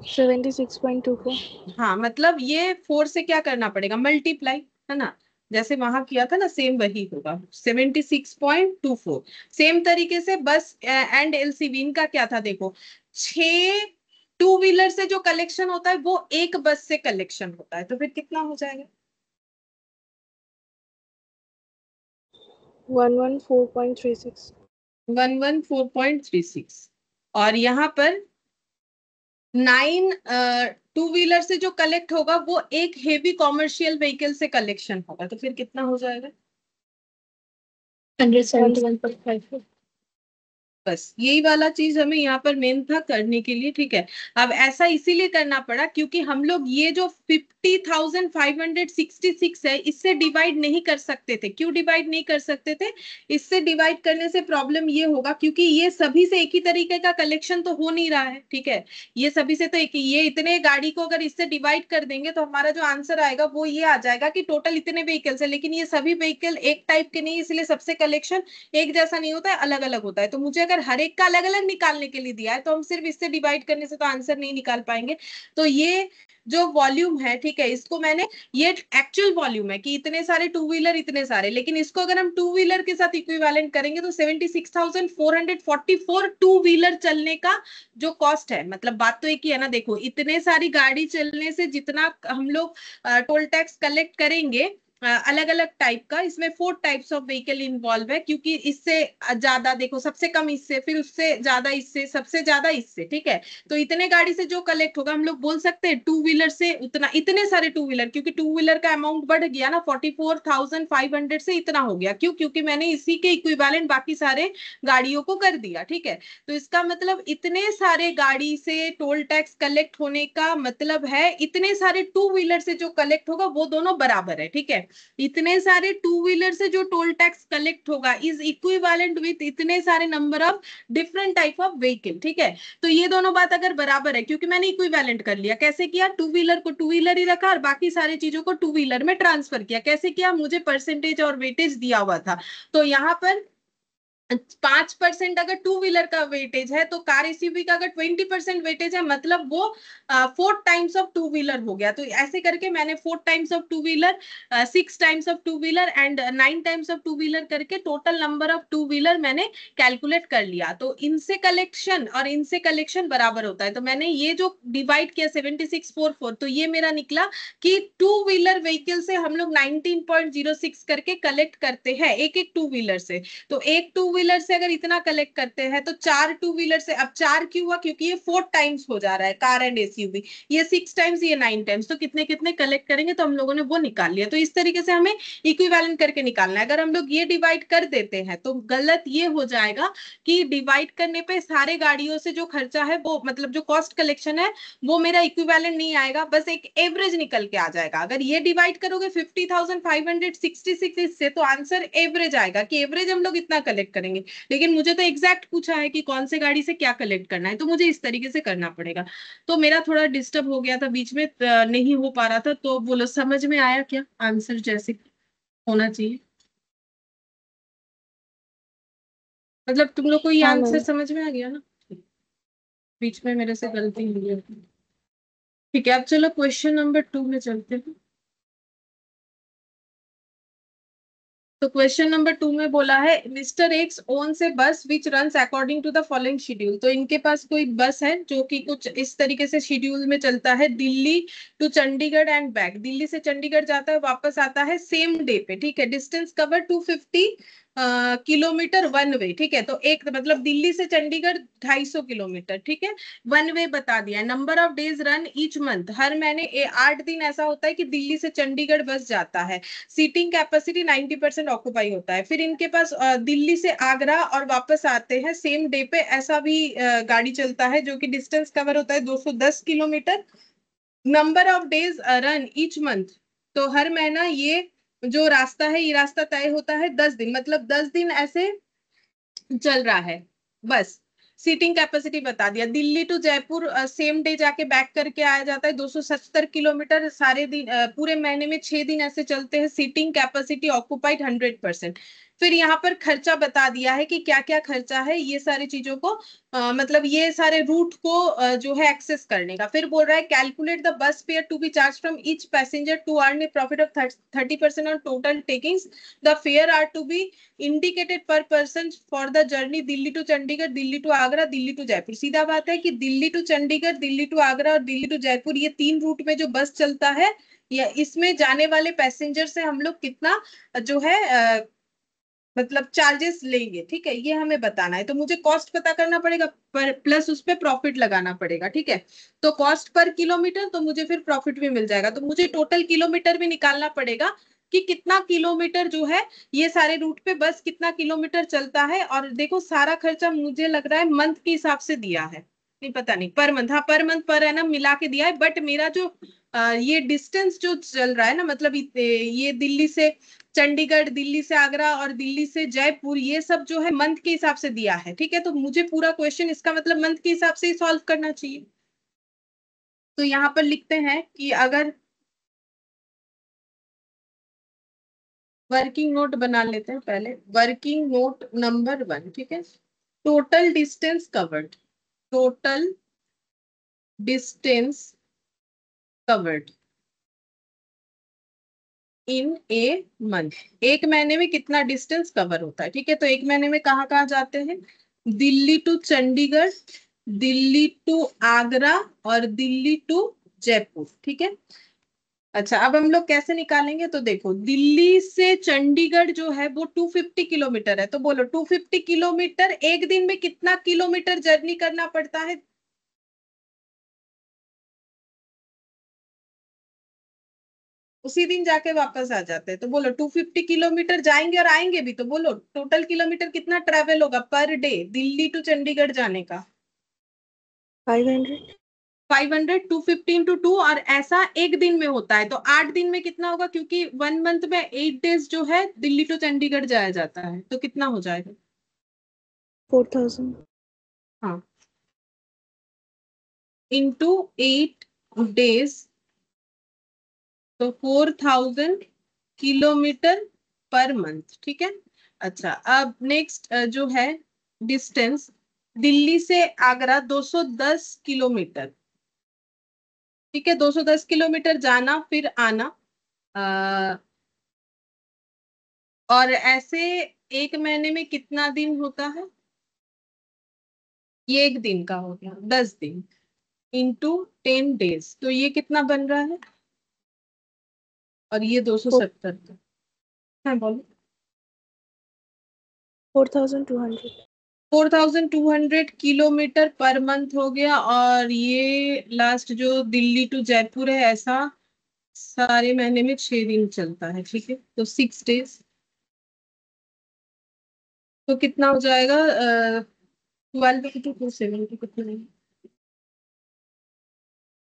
76.24। हाँ मतलब ये 4 से क्या करना पड़ेगा, मल्टीप्लाई, है ना। जैसे वहां किया था ना सेम वही होगा, 76.24। सेम तरीके से बस एंड एलसीवी इनका क्या था, देखो 6 टू व्हीलर से जो कलेक्शन होता है वो एक बस से कलेक्शन होता है, तो फिर कितना हो जाएगा। 114.36। 114.36। और यहाँ पर 9 टू व्हीलर से जो कलेक्ट होगा वो एक हेवी कॉमर्शियल व्हीकल से कलेक्शन होगा, तो फिर कितना हो जाएगा। 171.54। बस यही वाला चीज हमें यहाँ पर मेन था करने के लिए, ठीक है। अब ऐसा इसीलिए करना पड़ा क्योंकि हम लोग ये जो 50,566 है इससे डिवाइड नहीं कर सकते थे। क्यों डिवाइड नहीं कर सकते थे, इससे डिवाइड करने से प्रॉब्लम ये होगा क्योंकि ये सभी से एक ही तरीके का कलेक्शन तो हो नहीं रहा है, ठीक है। ये सभी से तो एक, ये इतने गाड़ी को अगर इससे डिवाइड कर देंगे तो हमारा जो आंसर आएगा वो ये आ जाएगा कि टोटल इतने व्हीकल्स है, लेकिन ये सभी व्हीकल एक टाइप के नहीं, इसलिए सबसे कलेक्शन एक जैसा नहीं होता है, अलग अलग होता है। तो मुझे अगर हर एक का अलग अलग निकालने के लिए दिया है तो हम सिर्फ इससे डिवाइड करने से तो आंसर नहीं निकाल पाएंगे। तो ये जो वॉल्यूम है, ठीक है, इसको मैंने, ये एक्चुअल वॉल्यूम है कि इतने सारे टू व्हीलर इतने सारे, लेकिन इसको अगर हम टू व्हीलर के साथ इक्विवेलेंट करेंगे तो 76,444 टू व्हीलर चलने का जो कॉस्ट है, मतलब बात तो एक ही है ना। देखो इतने सारी गाड़ी चलने से जितना हम लोग टोल टैक्स कलेक्ट करेंगे अलग अलग टाइप का, इसमें 4 टाइप्स ऑफ व्हीकल इन्वॉल्व है क्योंकि इससे ज्यादा, देखो सबसे कम इससे, फिर उससे ज्यादा इससे, सबसे ज्यादा इससे, ठीक है। तो इतने गाड़ी से जो कलेक्ट होगा हम लोग बोल सकते हैं टू व्हीलर से उतना, इतने सारे टू व्हीलर, क्योंकि टू व्हीलर का अमाउंट बढ़ गया ना 44,500 से इतना हो गया, क्यों, क्योंकि मैंने इसी के इक्विवेलेंट बाकी सारे गाड़ियों को कर दिया, ठीक है। तो इसका मतलब इतने सारे गाड़ी से टोल टैक्स कलेक्ट होने का मतलब है इतने सारे टू व्हीलर से जो कलेक्ट होगा वो दोनों बराबर है, ठीक है। इतने सारे टू व्हीलर से जो टोल टैक्स कलेक्ट होगा इज इक्विवेलेंट विथ इतने सारे number of different type of vehicle, ठीक है। तो ये दोनों बात अगर बराबर है, क्योंकि मैंने इक्विवेलेंट कर लिया, कैसे किया, टू व्हीलर को टू व्हीलर ही रखा और बाकी सारी चीजों को टू व्हीलर में ट्रांसफर किया। कैसे किया, मुझे परसेंटेज और वेटेज दिया हुआ था, तो यहाँ पर 5% अगर टू व्हीलर का वेटेज है तो कार एसयूवी का अगर 20% वेटेज है मतलब वो 4 टाइम्स ऑफ टू व्हीलर हो गया। तो ऐसे करके मैंने 4 times of two wheeler, 6 times of two wheeler and 9 times of two wheeler करके total number of two wheeler मैंने कैलकुलेट कर लिया। तो इनसे कलेक्शन और इनसे कलेक्शन बराबर होता है, तो मैंने ये जो डिवाइड किया 7644, तो ये मेरा निकला कि टू व्हीलर व्हीकल से हम लोग 19.06 करके कलेक्ट करते हैं एक एक टू व्हीलर से। तो एक टू व्हीलर से अगर इतना कलेक्ट करते हैं तो 4 टू व्हीलर से, अब 4 क्यों हुआ, क्योंकि ये 4 टाइम्स हो जा रहा है कार एंड एसयूवी, ये 6 टाइम्स, ये 9 टाइम्स, तो कितने कितने कलेक्ट करेंगे, तो हम लोगों ने वो निकाल लिया। तो इस तरीके से हमें इक्विवेलेंट करके निकालना है। अगर हम लोग ये डिवाइड कर देते हैं तो गलत ये हो जाएगा कि डिवाइड करने पे सारे गाड़ियों से जो खर्चा है वो, मतलब जो कॉस्ट कलेक्शन है वो मेरा इक्विवेलेंट नहीं आएगा, बस एक एवरेज निकल के आ जाएगा। अगर ये डिवाइड करोगे 50,566 इससे, तो आंसर एवरेज आएगा कि एवरेज हम लोग इतना कलेक्ट करेंगे। लेकिन मुझे तो एग्जैक्ट पूछा है कि कौन से गाड़ी से क्या कलेक्ट करना है, तो मुझे इस तरीके से करना पड़ेगा। तो मेरा थोड़ा डिस्टर्ब हो गया था बीच में, नहीं हो पा रहा था। तो बोलो समझ में आया क्या आंसर जैसे होना चाहिए? मतलब तुम लोग को ये हाँ आंसर मैम। समझ में आ गया ना? बीच में मेरे से गलती हुई है। ठीक है, अब चलो क्वेश्चन नंबर 2 में चलते हैं। तो क्वेश्चन नंबर 2 में बोला है mister x owns a bus which runs according to the following schedule. तो इनके पास कोई बस है जो कि कुछ इस तरीके से शेड्यूल में चलता है, Delhi to Chandigarh and back, Delhi से चंडीगढ़ जाता है वापस आता है सेम डे पे, ठीक है। Distance cover 250 kilometre one way, ठीक है। तो एक मतलब दिल्ली से चंडीगढ़ 250 किलोमीटर, ठीक है, वन वे बता दिया। Number of days run each month, हर महीने 8 दिन ऐसा होता है कि दिल्ली से चंडीगढ़ बस जाता है। सीटिंग कैपेसिटी 90% ऑक्यूपाई होता है। फिर इनके पास दिल्ली से आगरा और वापस आते हैं सेम डे पे, ऐसा भी गाड़ी चलता है जो कि डिस्टेंस कवर होता है 210 kilometre. Number of days run each month, तो हर महीना ये जो रास्ता है ये रास्ता तय होता है 10 दिन, मतलब 10 दिन ऐसे चल रहा है बस। सीटिंग कैपेसिटी बता दिया। Delhi to Jaipur same day जाके बैक करके आया जाता है 270 किलोमीटर, सारे दिन पूरे महीने में 6 दिन ऐसे चलते हैं। Seating capacity occupied 100%। फिर यहाँ पर खर्चा बता दिया है कि क्या क्या खर्चा है ये सारी चीजों को, मतलब ये सारे रूट को जो है एक्सेस करने का। फिर बोल रहा है calculate the bus fare to be charge from each passenger to earn a profit of 30% on total takings. The fare are to be indicated per person for the journey Delhi to Chandigarh, Delhi to Agra, Delhi to Jaipur. सीधा बात है कि Delhi to Chandigarh, Delhi to Agra और Delhi to Jaipur, ये 3 root में जो बस चलता है, या इसमें जाने वाले पैसेंजर से हम लोग कितना जो है मतलब चार्जेस लेंगे, ठीक है, ये हमें बताना है। तो मुझे कॉस्ट पता करना पड़ेगा, पर प्लस उस पे प्रॉफिट लगाना पड़ेगा, ठीक है। तो कॉस्ट पर किलोमीटर, तो मुझे फिर प्रॉफिट भी मिल जाएगा। तो मुझे टोटल किलोमीटर भी निकालना पड़ेगा कि कितना किलोमीटर जो है ये सारे रूट पे बस कितना किलोमीटर चलता है। और देखो सारा खर्चा मुझे लग रहा है मंथ के हिसाब से दिया है, नहीं पता नहीं, पर मंथ, हाँ पर मंथ पर एनम मिला के दिया है। बट मेरा जो ये डिस्टेंस जो चल रहा है ना, मतलब ये दिल्ली से चंडीगढ़, दिल्ली से आगरा और दिल्ली से जयपुर, ये सब जो है मंथ के हिसाब से दिया है, ठीक है। तो मुझे पूरा क्वेश्चन इसका मतलब मंथ के हिसाब से ही सॉल्व करना चाहिए। तो यहाँ पर लिखते हैं कि अगर वर्किंग नोट बना लेते हैं पहले, वर्किंग नोट नंबर 1, ठीक है। Total distance covered, total distance covered in a month, एक महीने में कितना डिस्टेंस कवर होता है, ठीक है। तो एक महीने में कहाँ कहाँ जाते हैं, दिल्ली टू चंडीगढ़, दिल्ली टू आगरा और दिल्ली टू जयपुर, ठीक है। अच्छा, अब हम लोग कैसे निकालेंगे, तो देखो दिल्ली से चंडीगढ़ जो है वो 250 किलोमीटर है, तो बोलो 250 किलोमीटर एक दिन में कितना किलोमीटर जर्नी करना पड़ता है। उसी दिन जाके वापस आ जाते हैं, तो बोलो 250 किलोमीटर जाएंगे और आएंगे भी, तो बोलो टोटल किलोमीटर कितना ट्रेवल होगा per day Delhi to Chandigarh जाने का। 500। 500, 250 इंटू 2, और ऐसा एक दिन में होता है, तो 8 दिन में कितना होगा, क्योंकि 1 मंथ में 8 डेज जो है दिल्ली टू चंडीगढ़ जाया जाता है, तो कितना हो जाएगा। 4000। हाँ, इंटू 8 डेज, तो 4000 किलोमीटर पर मंथ, ठीक है। अच्छा, अब नेक्स्ट जो है डिस्टेंस, दिल्ली से आगरा 210 किलोमीटर, ठीक है, 210 किलोमीटर जाना फिर आना। आ, और ऐसे एक महीने में कितना दिन होता है, ये एक दिन का हो गया 10 दिन, इंटू 10 डेज, तो ये कितना बन रहा है, और ये 270 का। हाँ बोलो। 4,200. 4,200 किलोमीटर पर मंथ हो गया। और ये लास्ट जो दिल्ली टू जयपुर है, ऐसा सारे महीने में 6 दिन चलता है, ठीक है, तो 6 days। तो कितना हो जाएगा? 12 to 470 कितना है?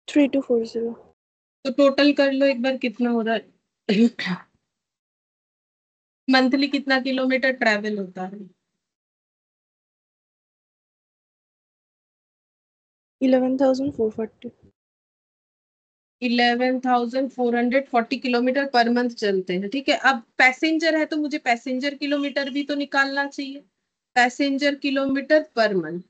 3,240. तो टोटल कर लो एक बार, कितना हो रहा है? मंथली कितना किलोमीटर ट्रैवल होता है? 11,440. 11,440 किलोमीटर पर मंथ चलते हैं, ठीक है। अब पैसेंजर है तो मुझे पैसेंजर किलोमीटर भी तो निकालना चाहिए। पैसेंजर किलोमीटर पर मंथ,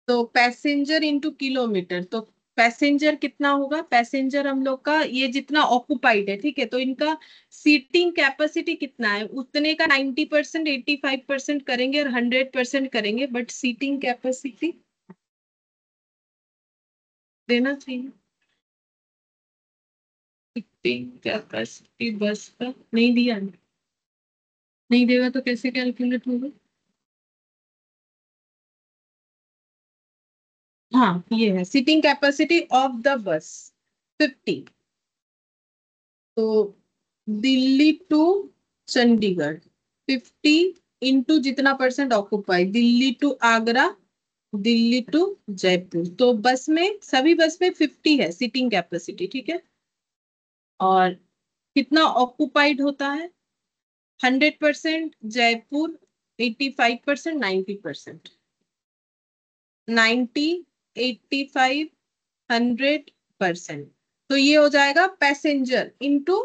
तो पैसेंजर इंटू किलोमीटर, तो पैसेंजर कितना होगा? पैसेंजर हम लोग का ये जितना ऑक्युपाइड है, ठीक है, तो इनका सीटिंग कैपेसिटी कितना है उतने का 90%, 85% करेंगे और 100% करेंगे, बट सीटिंग कैपेसिटी देना चाहिए। सीटिंग कैपेसिटी बस का नहीं दिया है। नहीं देगा तो कैसे कैलकुलेट होगा? हाँ, ये है seating capacity of the bus 50। तो दिल्ली टू चंडीगढ़ 50 इंटू जितना percent occupy, Delhi to Agra, Delhi to Jaipur, तो बस में सभी बस में 50 है सीटिंग कैपेसिटी, ठीक है। और कितना ऑक्युपाइड होता है? 100% जयपुर, 85%, 90%, 90, 85, 100%। तो ये हो जाएगा पैसेंजर इंटू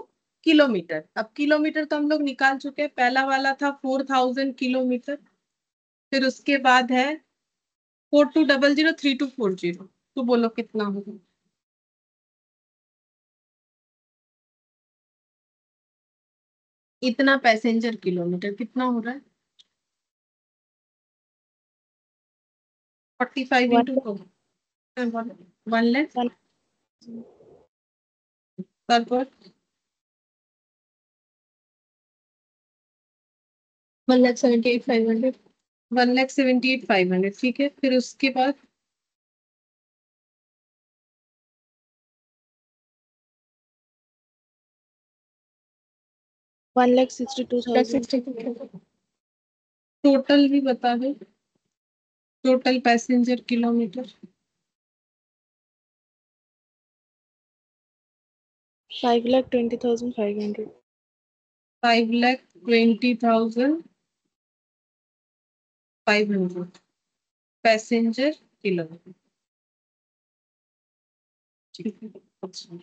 किलोमीटर। अब किलोमीटर तो हम लोग निकाल चुके हैं, पहला वाला था 4,000 किलोमीटर, फिर उसके बाद है 4200, 3240। तो बोलो कितना होगा? इतना पैसेंजर किलोमीटर कितना हो रहा है? 45 One, इंटू 1 लाख। one, तारपर 1,78,500, 1,78,500, ठीक है। फिर उसके बाद 1,62,000. टोटल भी बता दो, total passenger kilometre. 5,20,500. 5,20,500 passenger kilometre, ठीक है। अच्छा,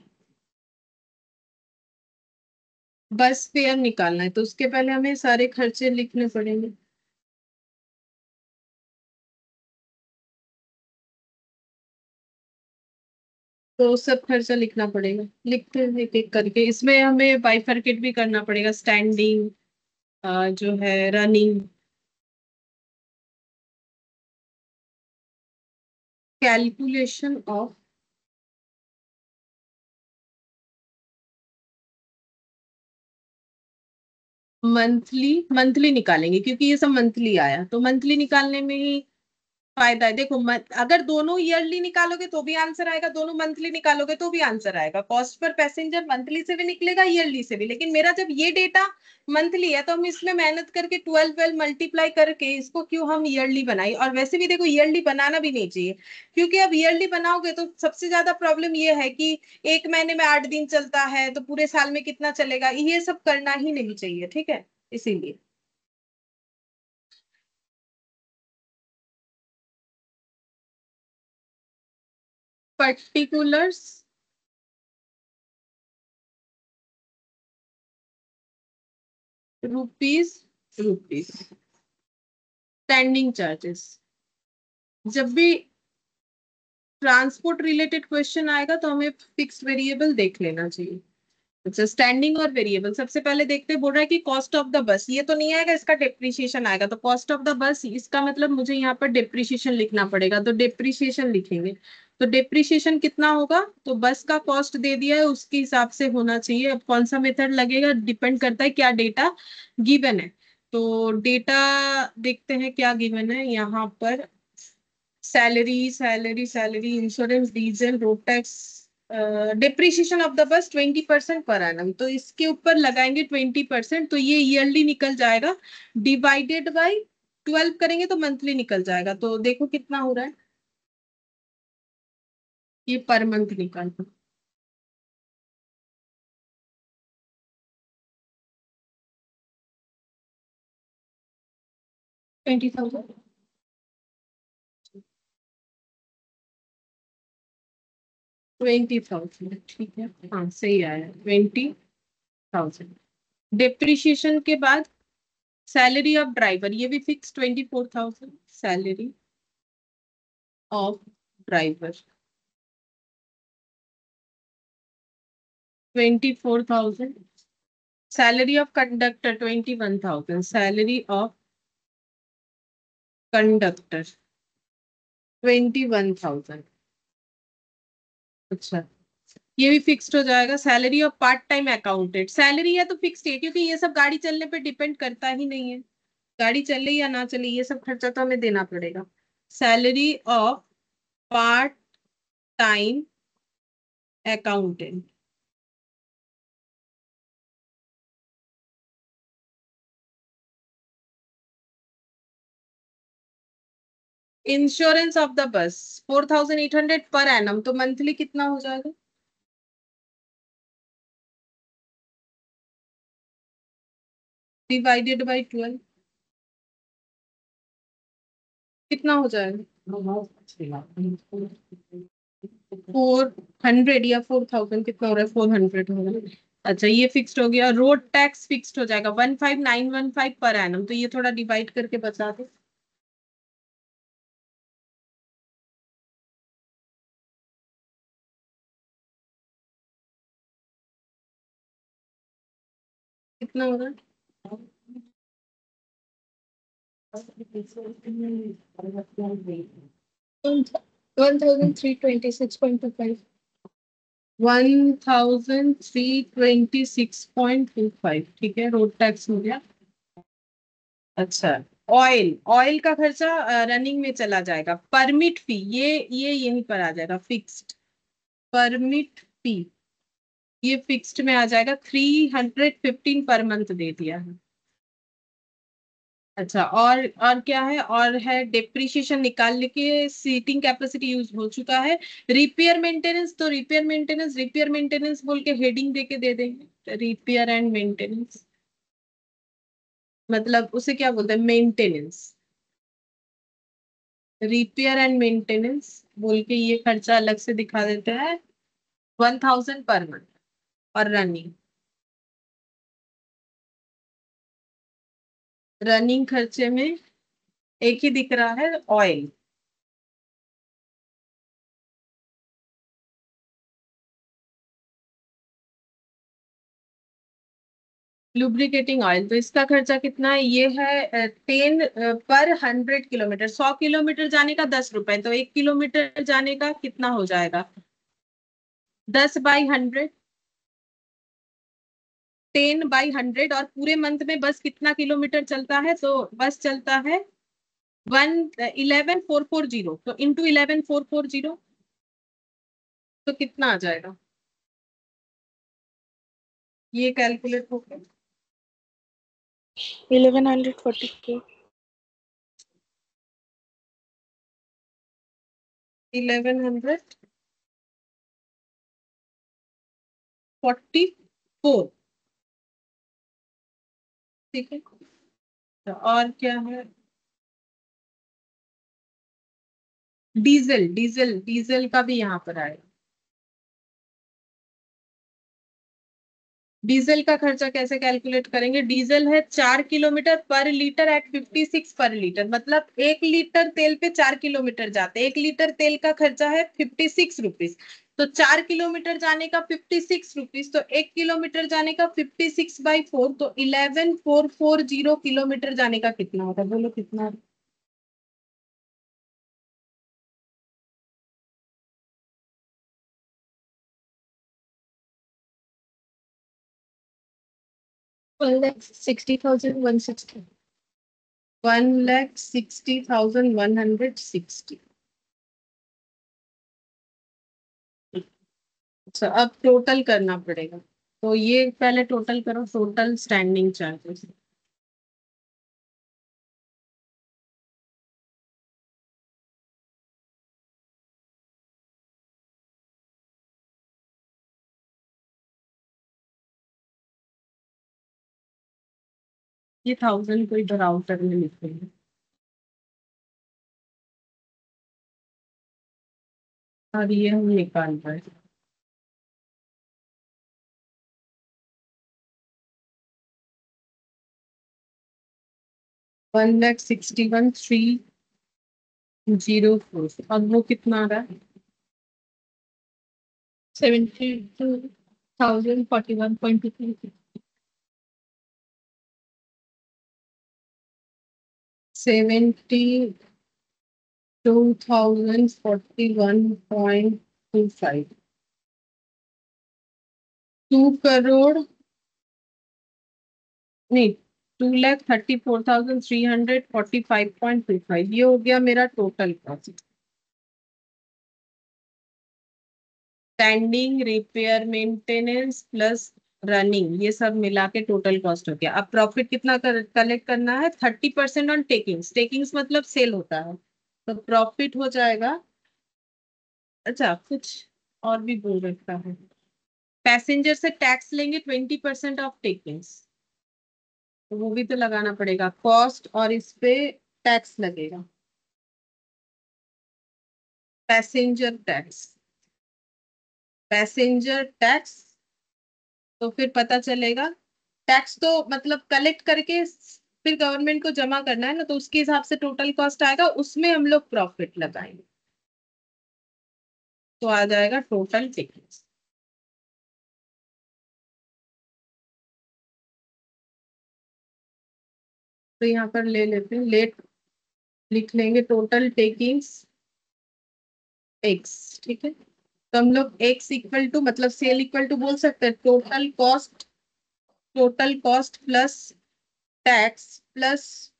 बस फेयर निकालना है तो उसके पहले हमें सारे खर्चे लिखने पड़ेंगे। तो सब खर्चा लिखना पड़ेगा, लिखते हैं एक एक करके। इसमें हमें बाइफरकेट भी करना पड़ेगा, स्टैंडिंग जो है, running, calculation of monthly. Monthly निकालेंगे क्योंकि ये सब मंथली आया, तो मंथली निकालने में ही फायदा है। देखो अगर दोनों ईयरली निकालोगे तो भी आंसर आएगा, दोनों मंथली निकालोगे तो भी आंसर आएगा। कॉस्ट पर पैसेंजर मंथली से भी निकलेगा, ईयरली से भी। लेकिन मेरा जब ये डेटा मंथली है तो हम इसमें मेहनत करके 12 मल्टीप्लाई करके इसको क्यों हम ईयरली बनाई। और वैसे भी देखो ईयरली बनाना भी नहीं चाहिए, क्योंकि अब ईयरली बनाओगे तो सबसे ज्यादा प्रॉब्लम ये है कि एक महीने में 8 दिन चलता है तो पूरे साल में कितना चलेगा, ये सब करना ही नहीं चाहिए, ठीक है, इसीलिए। Particulars rupees, rupees standing charges. जब भी ट्रांसपोर्ट रिलेटेड क्वेश्चन आएगा तो हमें फिक्स वेरिएबल देख लेना चाहिए। अच्छा, स्टैंडिंग और वेरिएबल सबसे पहले देखते, बोल रहा है कि कॉस्ट ऑफ द बस, ये तो नहीं आएगा, इसका डेप्रिसिएशन आएगा। तो कॉस्ट ऑफ द बस, इसका मतलब मुझे यहाँ पर डेप्रिसिएशन लिखना पड़ेगा, तो डेप्रिसिएशन लिखेंगे। तो डेप्रिसिएशन कितना होगा, तो बस का कॉस्ट दे दिया है उसके हिसाब से होना चाहिए। अब कौन सा मेथड लगेगा डिपेंड करता है क्या डेटा गिवन है। तो डेटा देखते हैं क्या गिवन है यहाँ पर। Salary salary salary, insurance, diesel, road tax, depreciation of the bus 20% per annum, तो इसके ऊपर लगाएंगे 20%, तो ये ईयरली निकल जाएगा। डिवाइडेड बाई 12 करेंगे तो मंथली निकल जाएगा। तो देखो कितना हो रहा है, ये पर मंथ निकाल दो। 20,000, 20,000 ठीक है, हाँ सही आया 20,000। डिप्रिसिएशन के बाद सैलरी ऑफ ड्राइवर, ये भी fix 24,000, salary of driver 24,000, salary of conductor 21,000, salary of conductor 21,000। अच्छा, ये भी फिक्स्ड हो जाएगा। Salary of part time accountant, salary है तो फिक्स्ड है क्योंकि ये सब गाड़ी चलने पे डिपेंड करता ही नहीं है, गाड़ी चले या ना चले ये सब खर्चा तो हमें देना पड़ेगा। Salary of part time accountant, insurance of the bus 4,800 per annum, तो मंथली कितना हो जाएगा, डिवाइडेड बाई 12 कितना हो जाएगा, 400 या 4,000, कितना हो रहा है, 400 हो रहा है। अच्छा ये फिक्स्ड हो गया। रोड टैक्स फिक्स्ड हो जाएगा 15,915 पर एनम, तो ये थोड़ा डिवाइड करके बता दो कितना हो रहा है। 1,326.25. 1,326.25 ठीक है, रोड टैक्स हो गया। अच्छा, ऑयल ऑयल का खर्चा रनिंग में चला जाएगा। परमिट फी, ये यहीं पर आ जाएगा फिक्स्ड। परमिट फी ये फिक्स्ड में आ जाएगा, 315 पर मंथ दे दिया है। अच्छा, और क्या है, और है डिप्रिशिएशन निकाल के, सीटिंग कैपेसिटी यूज हो चुका है। रिपेयर मेंटेनेंस, तो रिपेयर मेंटेनेंस बोल के हेडिंग दे के दे देंगे, रिपेयर एंड मेंटेनेंस, मतलब उसे क्या बोलते हैं, मेंटेनेंस, रिपेयर एंड मेंटेनेंस बोल के ये खर्चा अलग से दिखा देते हैं, 1,000 पर मंथ। और रनिंग खर्चे में एक ही दिख रहा है, ऑयल, लुब्रिकेटिंग ऑयल, तो इसका खर्चा कितना है, ये है 10 पर 100 किलोमीटर, 100 किलोमीटर जाने का 10 रुपए, तो 1 किलोमीटर जाने का कितना हो जाएगा, 10/100, 10/100। और पूरे मंथ में बस कितना किलोमीटर चलता है, तो बस चलता है 11,440, तो इंटू 11,440, तो कितना आ जाएगा, ये कैलकुलेट हो गया 1,144. 1144, ठीक है। तो और क्या है, डीजल डीजल डीजल का भी यहाँ पर आएगा। डीजल का खर्चा कैसे कैलकुलेट करेंगे, डीजल है 4 किलोमीटर पर लीटर एट 56 पर लीटर, मतलब 1 लीटर तेल पे 4 किलोमीटर जाते, 1 लीटर तेल का खर्चा है 56 रुपीज, तो 4 किलोमीटर जाने का 56 रुपीज, तो 1 किलोमीटर जाने का 56/4, तो 11,440 किलोमीटर जाने का कितना होगा, बोलो कितना। 1,60,160. 1,60,160. अच्छा, अब टोटल करना पड़ेगा। तो ये पहले टोटल करो, टोटल स्टैंडिंग चार्जेस। ये 1,000 को इधर आउटर में लिखेंगे। और ये हम निकाल पाए। वन लैख 61,304। अब वो कितना आ रहा है? 72,041.23. 72,041.25। 2 करोड़ नहीं, 2,34,345.25। ये हो गया मेरा total cost. Standing, repair, maintenance plus running, ये सब मिला के टोटल कॉस्ट हो गया। अब प्रॉफिट कितना कलेक्ट करना है? 30% ऑन टेकिंग्स। टेकिंग्स मतलब सेल होता है, तो प्रॉफिट हो जाएगा। अच्छा, कुछ और भी बोल रखा है। पैसेंजर से टैक्स लेंगे 20% ऑफ टेकिंग्स, तो वो भी तो लगाना पड़ेगा कॉस्ट, और इस पे टैक्स लगेगा, पैसेंजर टैक्स। पैसेंजर टैक्स, तो फिर पता चलेगा। टैक्स तो मतलब कलेक्ट करके फिर गवर्नमेंट को जमा करना है ना, तो उसके हिसाब से टोटल कॉस्ट आएगा, उसमें हम लोग प्रॉफिट लगाएंगे, तो आ जाएगा टोटल टिकट्स। तो यहाँ पर ले लेते हैं, लेट लिख लेंगे टोटल टेकिंग्स एक्स, ठीक है। तो हम लोग एक्स इक्वल टू मतलब सेल इक्वल टू बोल सकते हैं total cost, total cost plus tax plus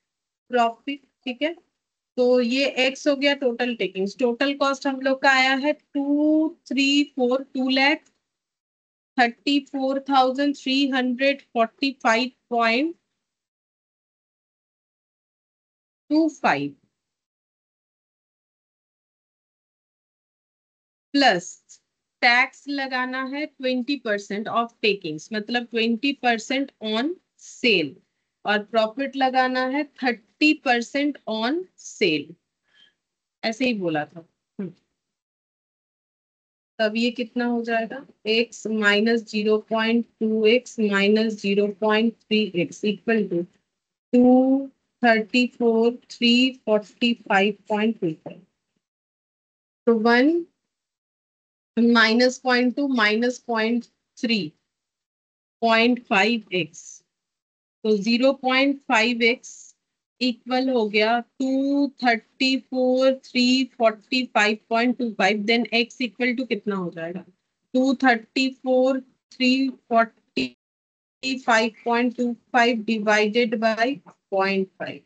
profit, ठीक है। तो ये एक्स हो गया टोटल टेकिंग्स। टोटल कॉस्ट हम लोग का आया है 2,34,345.25 प्लस टैक्स लगाना है 20% ऑफ टेकिंग्स, मतलब 20% ऑन सेल, और प्रॉफिट लगाना है 30% ऑन सेल, ऐसे ही बोला था। तब ये कितना हो जाएगा? x minus 0.2x minus 0.3x equal to 234,345.25। तो 1 माइनस 0.2 माइनस 0.3, 0.5x, तो 0.5x इक्वल हो गया 234,345.25। देन x इक्वल टू कितना हो जाएगा? 234,345.25 डिवाइडेड बाय 0.5,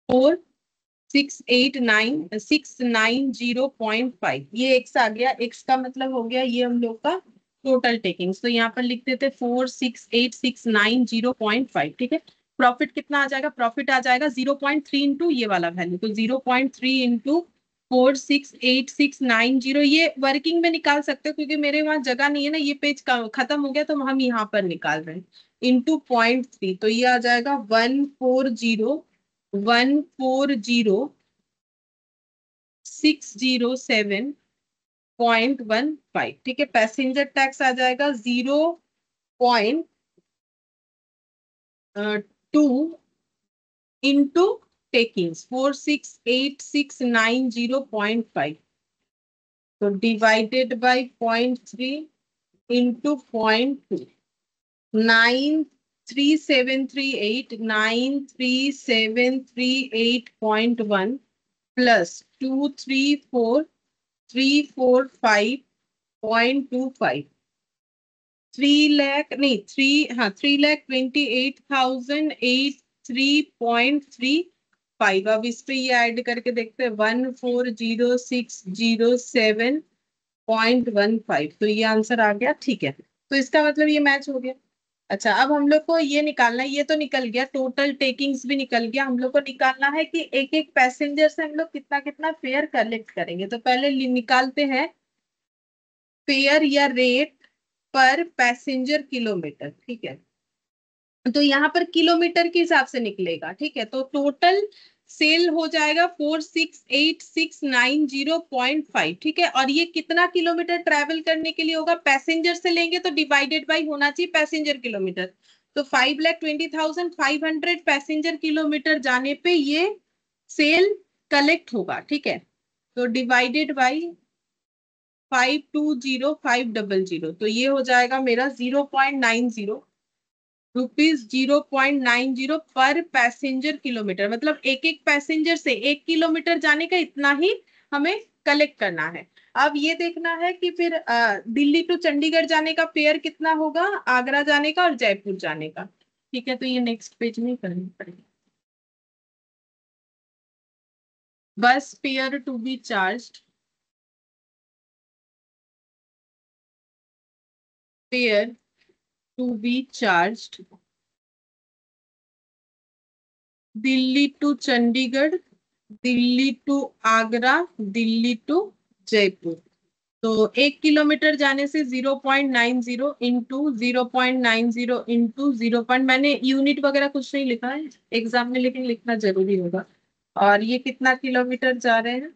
4,689,690.5। ये x आ गया। x का मतलब हो गया ये हम लोग का टोटल टेकिंग्स, तो यहाँ पर लिख देते 4,686,990.5, ठीक है। प्रॉफिट कितना आ जाएगा? प्रॉफिट आ जाएगा 0.3 इंटू ये वाला वैल्यू, तो 0.3 इंटू 4,686,990। ये वर्किंग में निकाल सकते हो क्योंकि मेरे वहां जगह नहीं है ना, ये पेज खत्म हो गया तो हम यहाँ पर निकाल रहे हैं। इंटू 0.3, तो ये आ जाएगा 140,140,607.15, ठीक है। पैसेंजर टैक्स आ जाएगा 0.2 इंटू टेकिंग्स 4,686,990.5, तो डिवाइडेड बाय 0.3 इंटू 0.2, 93738 प्लस 234,345.25, 3,28,083.35। अब इस पे ये ऐड करके देखते हैं 140607.15। तो ये आंसर आ गया, ठीक है। तो इसका मतलब ये मैच हो गया। अच्छा, अब हम लोग को ये निकालना है, ये तो निकल गया, टोटल टेकिंग्स भी निकल गया। हम लोग को निकालना है कि एक एक पैसेंजर से हम लोग कितना कितना फेयर कलेक्ट करेंगे। तो पहले निकालते हैं फेयर या रेट पर पैसेंजर किलोमीटर, ठीक है। तो यहाँ पर किलोमीटर के हिसाब से निकलेगा, ठीक है। तो टोटल सेल हो जाएगा 468690.5, ठीक है। और ये कितना किलोमीटर ट्रैवल करने के लिए होगा, पैसेंजर से लेंगे तो डिवाइडेड बाई होना चाहिए पैसेंजर किलोमीटर। तो 5,20,500 पैसेंजर किलोमीटर जाने पे ये सेल कलेक्ट होगा, ठीक है। तो डिवाइडेड बाई 520,500, तो ये हो जाएगा मेरा 0.90 रुपीज, 0.90 पर पैसेंजर किलोमीटर। मतलब एक एक पैसेंजर से 1 किलोमीटर जाने का इतना ही हमें कलेक्ट करना है। अब ये देखना है कि फिर दिल्ली टू चंडीगढ़ जाने का फेयर कितना होगा, आगरा जाने का और जयपुर जाने का, ठीक है। तो ये नेक्स्ट पेज में करनी पड़ेगी। Bus fare to be charged, fare to be charged Delhi to Chandigarh, Delhi to Agra, Delhi to Jaipur. तो 1 किलोमीटर जाने से 0.90 इंटू 0.90 इंटू 0. मैंने यूनिट वगैरह कुछ नहीं लिखा है एग्जाम में, लेकिन लिखना जरूरी होगा। और ये कितना किलोमीटर जा रहे हैं,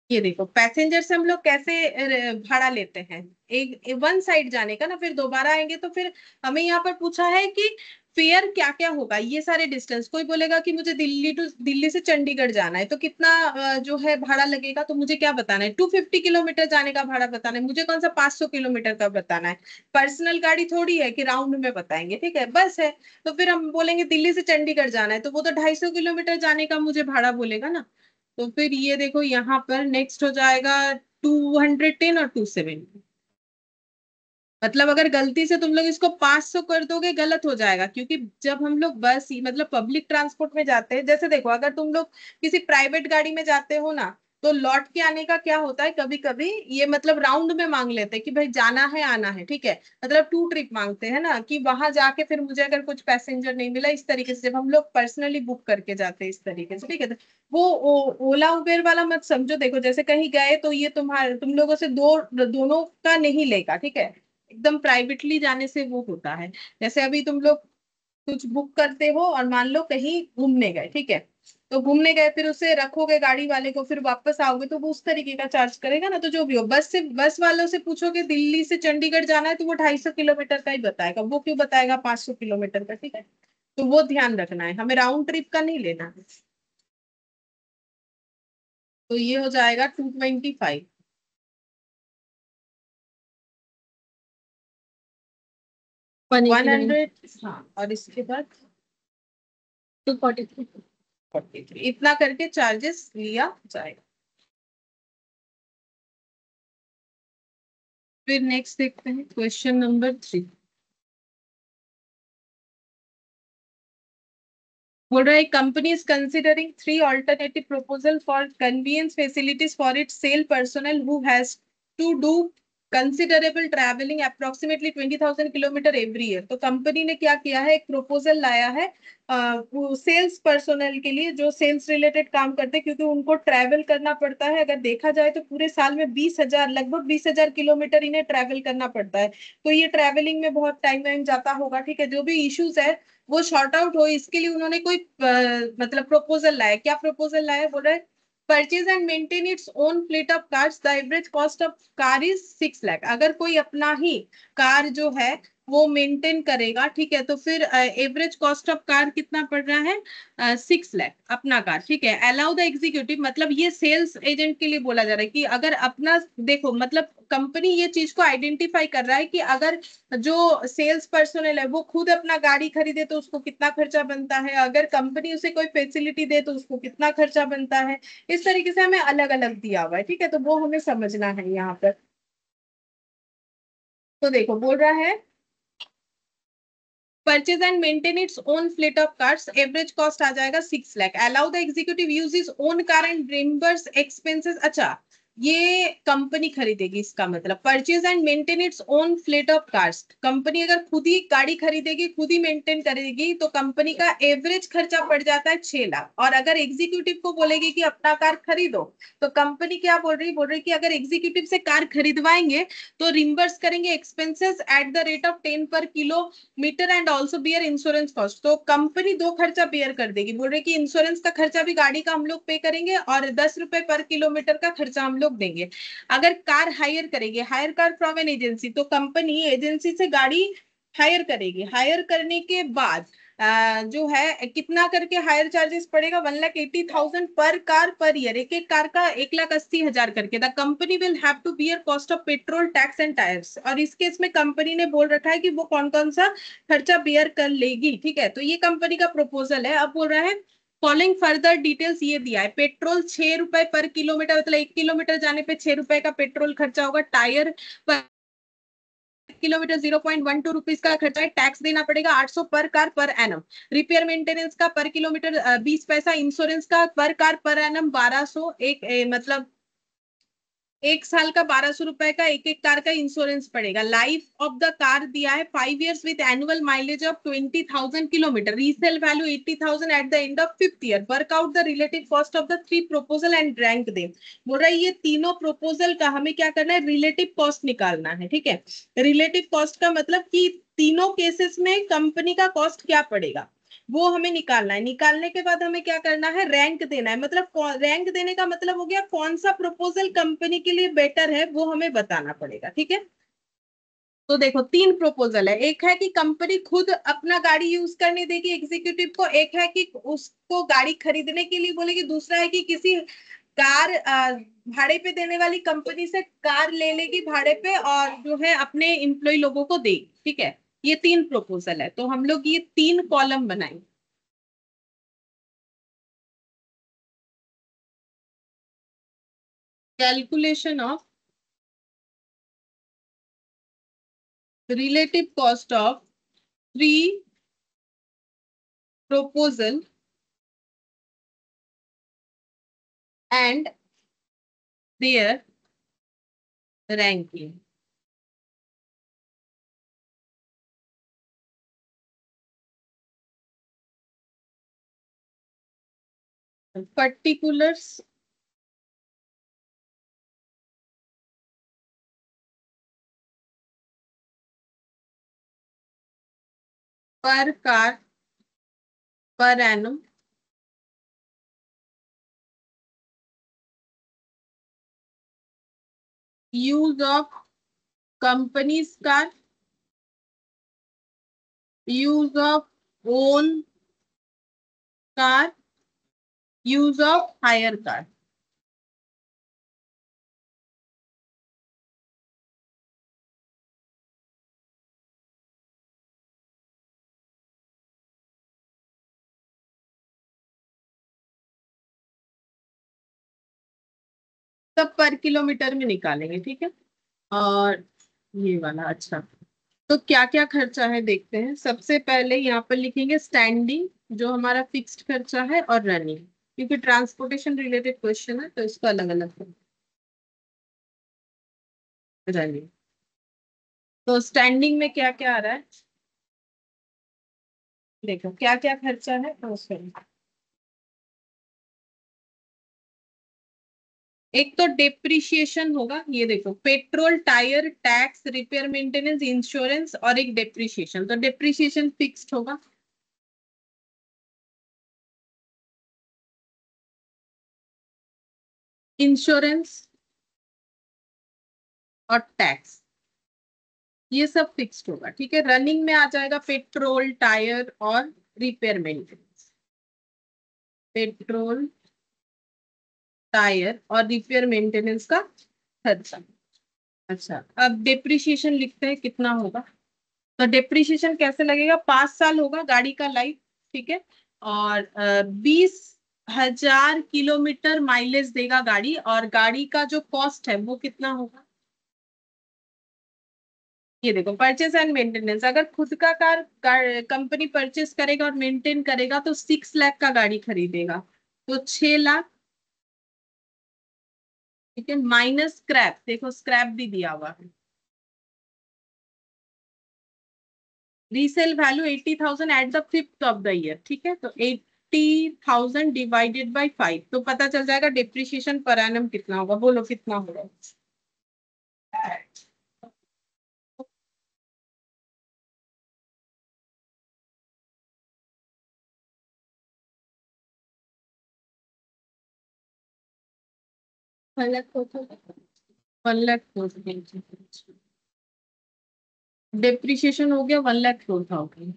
ये देखो पैसेंजर से हम लोग कैसे भाड़ा लेते हैं, एक वन साइड जाने का ना, फिर दोबारा आएंगे तो फिर हमें यहाँ पर पूछा है कि फेयर क्या क्या होगा, ये सारे डिस्टेंस। कोई बोलेगा कि मुझे दिल्ली से चंडीगढ़ जाना है, तो कितना जो है भाड़ा लगेगा, तो मुझे क्या बताना है, 250 किलोमीटर जाने का भाड़ा बताना है मुझे, कौन सा 500 किलोमीटर का बताना है। पर्सनल गाड़ी थोड़ी है कि राउंड में बताएंगे, ठीक है, बस है। तो फिर हम बोलेंगे दिल्ली से चंडीगढ़ जाना है, तो वो तो 250 किलोमीटर जाने का मुझे भाड़ा बोलेगा ना। तो फिर ये देखो यहाँ पर नेक्स्ट हो जाएगा 210 और 270। मतलब अगर गलती से तुम लोग इसको 500 कर दोगे गलत हो जाएगा, क्योंकि जब हम लोग बस मतलब पब्लिक ट्रांसपोर्ट में जाते हैं, जैसे देखो अगर तुम लोग किसी प्राइवेट गाड़ी में जाते हो ना, तो लौट के आने का क्या होता है, कभी कभी ये मतलब राउंड में मांग लेते हैं कि भाई जाना है आना है, ठीक है। मतलब टू ट्रिप मांगते हैं ना, कि वहां जाके फिर मुझे अगर कुछ पैसेंजर नहीं मिला, इस तरीके से जब हम लोग पर्सनली बुक करके जाते हैं इस तरीके से, ठीक है। तो वो ओला उबेर वाला मत समझो। देखो जैसे कहीं गए तो ये तुम लोगों से दोनों का नहीं लेगा, ठीक है। एकदम प्राइवेटली जाने से वो होता है। जैसे अभी तुम लोग कुछ बुक करते हो और मान लो कहीं घूमने गए, ठीक है। तो घूमने गए फिर उसे रखोगे गाड़ी वाले को, फिर वापस आओगे तो वो उस तरीके का चार्ज करेगा ना। तो जो भी हो, बस वालों से पूछोगे दिल्ली से चंडीगढ़ जाना है, तो वो 250 किलोमीटर का ही बताएगा, वो क्यों बताएगा 500 किलोमीटर का, ठीक है। तो वो ध्यान रखना है, हमें राउंड ट्रिप का नहीं लेना है। तो ये हो जाएगा 225। 189. 100, हाँ, और इसके बाद 243. 43, इतना करके चार्जेस लिया जाएगा। फिर नेक्स्ट देखते हैं क्वेश्चन नंबर 3। बोल रहा है company is considering 3 alternative proposal for convenience facilities for its sale personnel who has to do considerable travelling approximately 20,000 kilometre every year. तो कंपनी ने क्या किया है, एक प्रपोजल लाया है सेल्स पर्सनल के लिए, जो सेल्स रिलेटेड काम करते हैं, क्योंकि उनको ट्रैवल करना पड़ता है। अगर देखा जाए तो पूरे साल में 20,000, लगभग 20,000 किलोमीटर इन्हें ट्रैवल करना पड़ता है। तो ये ट्रैवलिंग में बहुत टाइम वाइम जाता होगा, ठीक है। जो भी इश्यूज है वो शॉर्ट आउट हो, इसके लिए उन्होंने कोई मतलब प्रपोजल लाया। क्या प्रपोजल लाया, बोल रहे purchase and maintain its own fleet of cars, the average cost of car is 6 lakh. अगर कोई अपना ही कार जो है वो मेंटेन करेगा, ठीक है। तो फिर एवरेज कॉस्ट ऑफ कार कितना पड़ रहा है, 6 लाख अपना कार, ठीक है। अलाउ द एग्जीक्यूटिव, मतलब ये सेल्स एजेंट के लिए बोला जा रहा है कि अगर अपना, देखो मतलब कंपनी ये चीज को आइडेंटिफाई कर रहा है कि अगर जो सेल्स पर्सनल है वो खुद अपना गाड़ी खरीदे तो उसको कितना खर्चा बनता है, अगर कंपनी उसे कोई फैसिलिटी दे तो उसको कितना खर्चा बनता है। इस तरीके से हमें अलग अलग दिया हुआ है, ठीक है। तो वो हमें समझना है यहाँ पर। तो देखो बोल रहा है purchase and maintain its own fleet of cars, average cost आ जाएगा 6 lakh. Allow the executive use his own car and reimburse expenses. अच्छा, ये कंपनी खरीदेगी, इसका मतलब purchase and maintain its own fleet of cars, company अगर खुद ही गाड़ी खरीदेगी, खुद ही मेंटेन करेगी, तो कंपनी का एवरेज खर्चा पड़ जाता है 6 लाख। और अगर एग्जीक्यूटिव को बोलेगी कि अपना कार खरीदो, तो कंपनी क्या बोल रही कि अगर एग्जीक्यूटिव से कार खरीदवाएंगे तो रिम्बर्स करेंगे expenses at the rate of 10 per kilometre and also bear insurance cost. तो कंपनी दो खर्चा बियर कर देगी, बोल रहे कि इंश्योरेंस का खर्चा भी गाड़ी का हम लोग पे करेंगे और 10 रुपए पर किलोमीटर का खर्चा हम लोग देंगे। अगर कार हायर करेंगे, hire car from an agency, तो कंपनी एजेंसी से गाड़ी हायर करेगी। हायर करने के बाद जो है कितना करके हायर चार्जेस पड़ेगा, 1,80,000 पर कार पर ईयर, एक एक कार का 1,80,000 करके। The company will have to bear cost of petrol tax and tyres. और इस केस में कंपनी ने बोल रखा है कि वो कौन कौन सा खर्चा बियर कर लेगी, ठीक है। तो ये कंपनी का प्रपोजल है। अब बोल रहा है फॉलोइंग फर्दर डिटेल्स, ये दिया है पेट्रोल 6 रुपए पर किलोमीटर, मतलब 1 किलोमीटर जाने पे 6 रुपए का पेट्रोल खर्चा होगा। टायर पर किलोमीटर 0.12 रुपीज का खर्चा है। टैक्स देना पड़ेगा 800 पर car per annum. Repair maintenance का पर किलोमीटर 20 पैसा। इंश्योरेंस का पर कार पर एनम 1200, मतलब 1 साल का 1200 रुपए का एक एक कार का इंश्योरेंस पड़ेगा। लाइफ ऑफ द कार दिया है 5 years with annual mileage of 20,000 kilometre. Resale value 80,000 at the end of 5th year. Work out the relative cost of the 3 proposal and rank they. बोल रहा है ये तीनों proposal का हमें क्या करना है, रिलेटिव कॉस्ट निकालना है, ठीक है। रिलेटिव कॉस्ट का मतलब कि तीनों केसेस में कंपनी का कॉस्ट क्या पड़ेगा वो हमें निकालना है। निकालने के बाद हमें क्या करना है, रैंक देना है। मतलब रैंक देने का मतलब हो गया कौन सा प्रपोजल कंपनी के लिए बेटर है वो हमें बताना पड़ेगा, ठीक है। तो देखो 3 प्रपोजल है, एक है कि कंपनी खुद अपना गाड़ी यूज करने देगी एग्जीक्यूटिव को, एक है कि उसको गाड़ी खरीदने के लिए बोलेगी, दूसरा है कि किसी कार भाड़े पे देने वाली कंपनी से कार ले लेगी भाड़े पे और जो है अपने एम्प्लॉय लोगों को देगी, ठीक है। ये 3 प्रपोजल है, तो हम लोग ये 3 कॉलम बनाएंगे। Calculation of relative cost of three proposal and their ranking. Particulars per car per annum, use of company's car, use of own car, use of hire car। सब पर किलोमीटर में निकालेंगे, ठीक है। और ये वाला अच्छा, तो क्या क्या खर्चा है देखते हैं। सबसे पहले यहाँ पर लिखेंगे स्टैंडिंग जो हमारा फिक्स्ड खर्चा है, और रनिंग, क्योंकि ट्रांसपोर्टेशन रिलेटेड क्वेश्चन है तो इसको अलग अलग रनिंग। तो स्टैंडिंग में क्या क्या आ रहा है, देखो क्या क्या खर्चा है तो उसमें एक तो डेप्रिशिएशन होगा, ये देखो petrol, tyre, tax, repair maintenance, insurance और एक डेप्रिशिएशन। तो डेप्रिशिएशन फिक्स्ड होगा। इंश्योरेंस और टैक्स, ये सब फिक्स्ड होगा, ठीक है। रनिंग में आ जाएगा पेट्रोल, टायर और रिपेयर मेंटेनेंस। पेट्रोल, टायर और रिपेयर मेंटेनेंस का खर्चा। अच्छा, अब डेप्रिसिएशन लिखते हैं कितना होगा। तो डेप्रिसिएशन कैसे लगेगा, 5 साल होगा गाड़ी का लाइफ, ठीक है। और 20,000 किलोमीटर माइलेज देगा गाड़ी, और गाड़ी का जो कॉस्ट है वो कितना होगा। ये देखो, परचेस एंड मेंटेनेंस, अगर खुद का कार कंपनी परचेस करेगा और मेंटेन करेगा तो 6 लाख का गाड़ी खरीदेगा, तो 6 लाख, ठीक है। माइनस स्क्रैप, देखो स्क्रैप भी दिया हुआ है। Resale value 80,000 at the 5th of the year, ठीक है। तो 80,000 डिवाइडेड बाई 5, तो पता चल जाएगा डिप्रिशिएशन पर एनम कितना होगा। बोलो कितना होगा। 1 लाख 4,000। 1 लाख, डिप्रिशिएशन हो गया 1,04,000।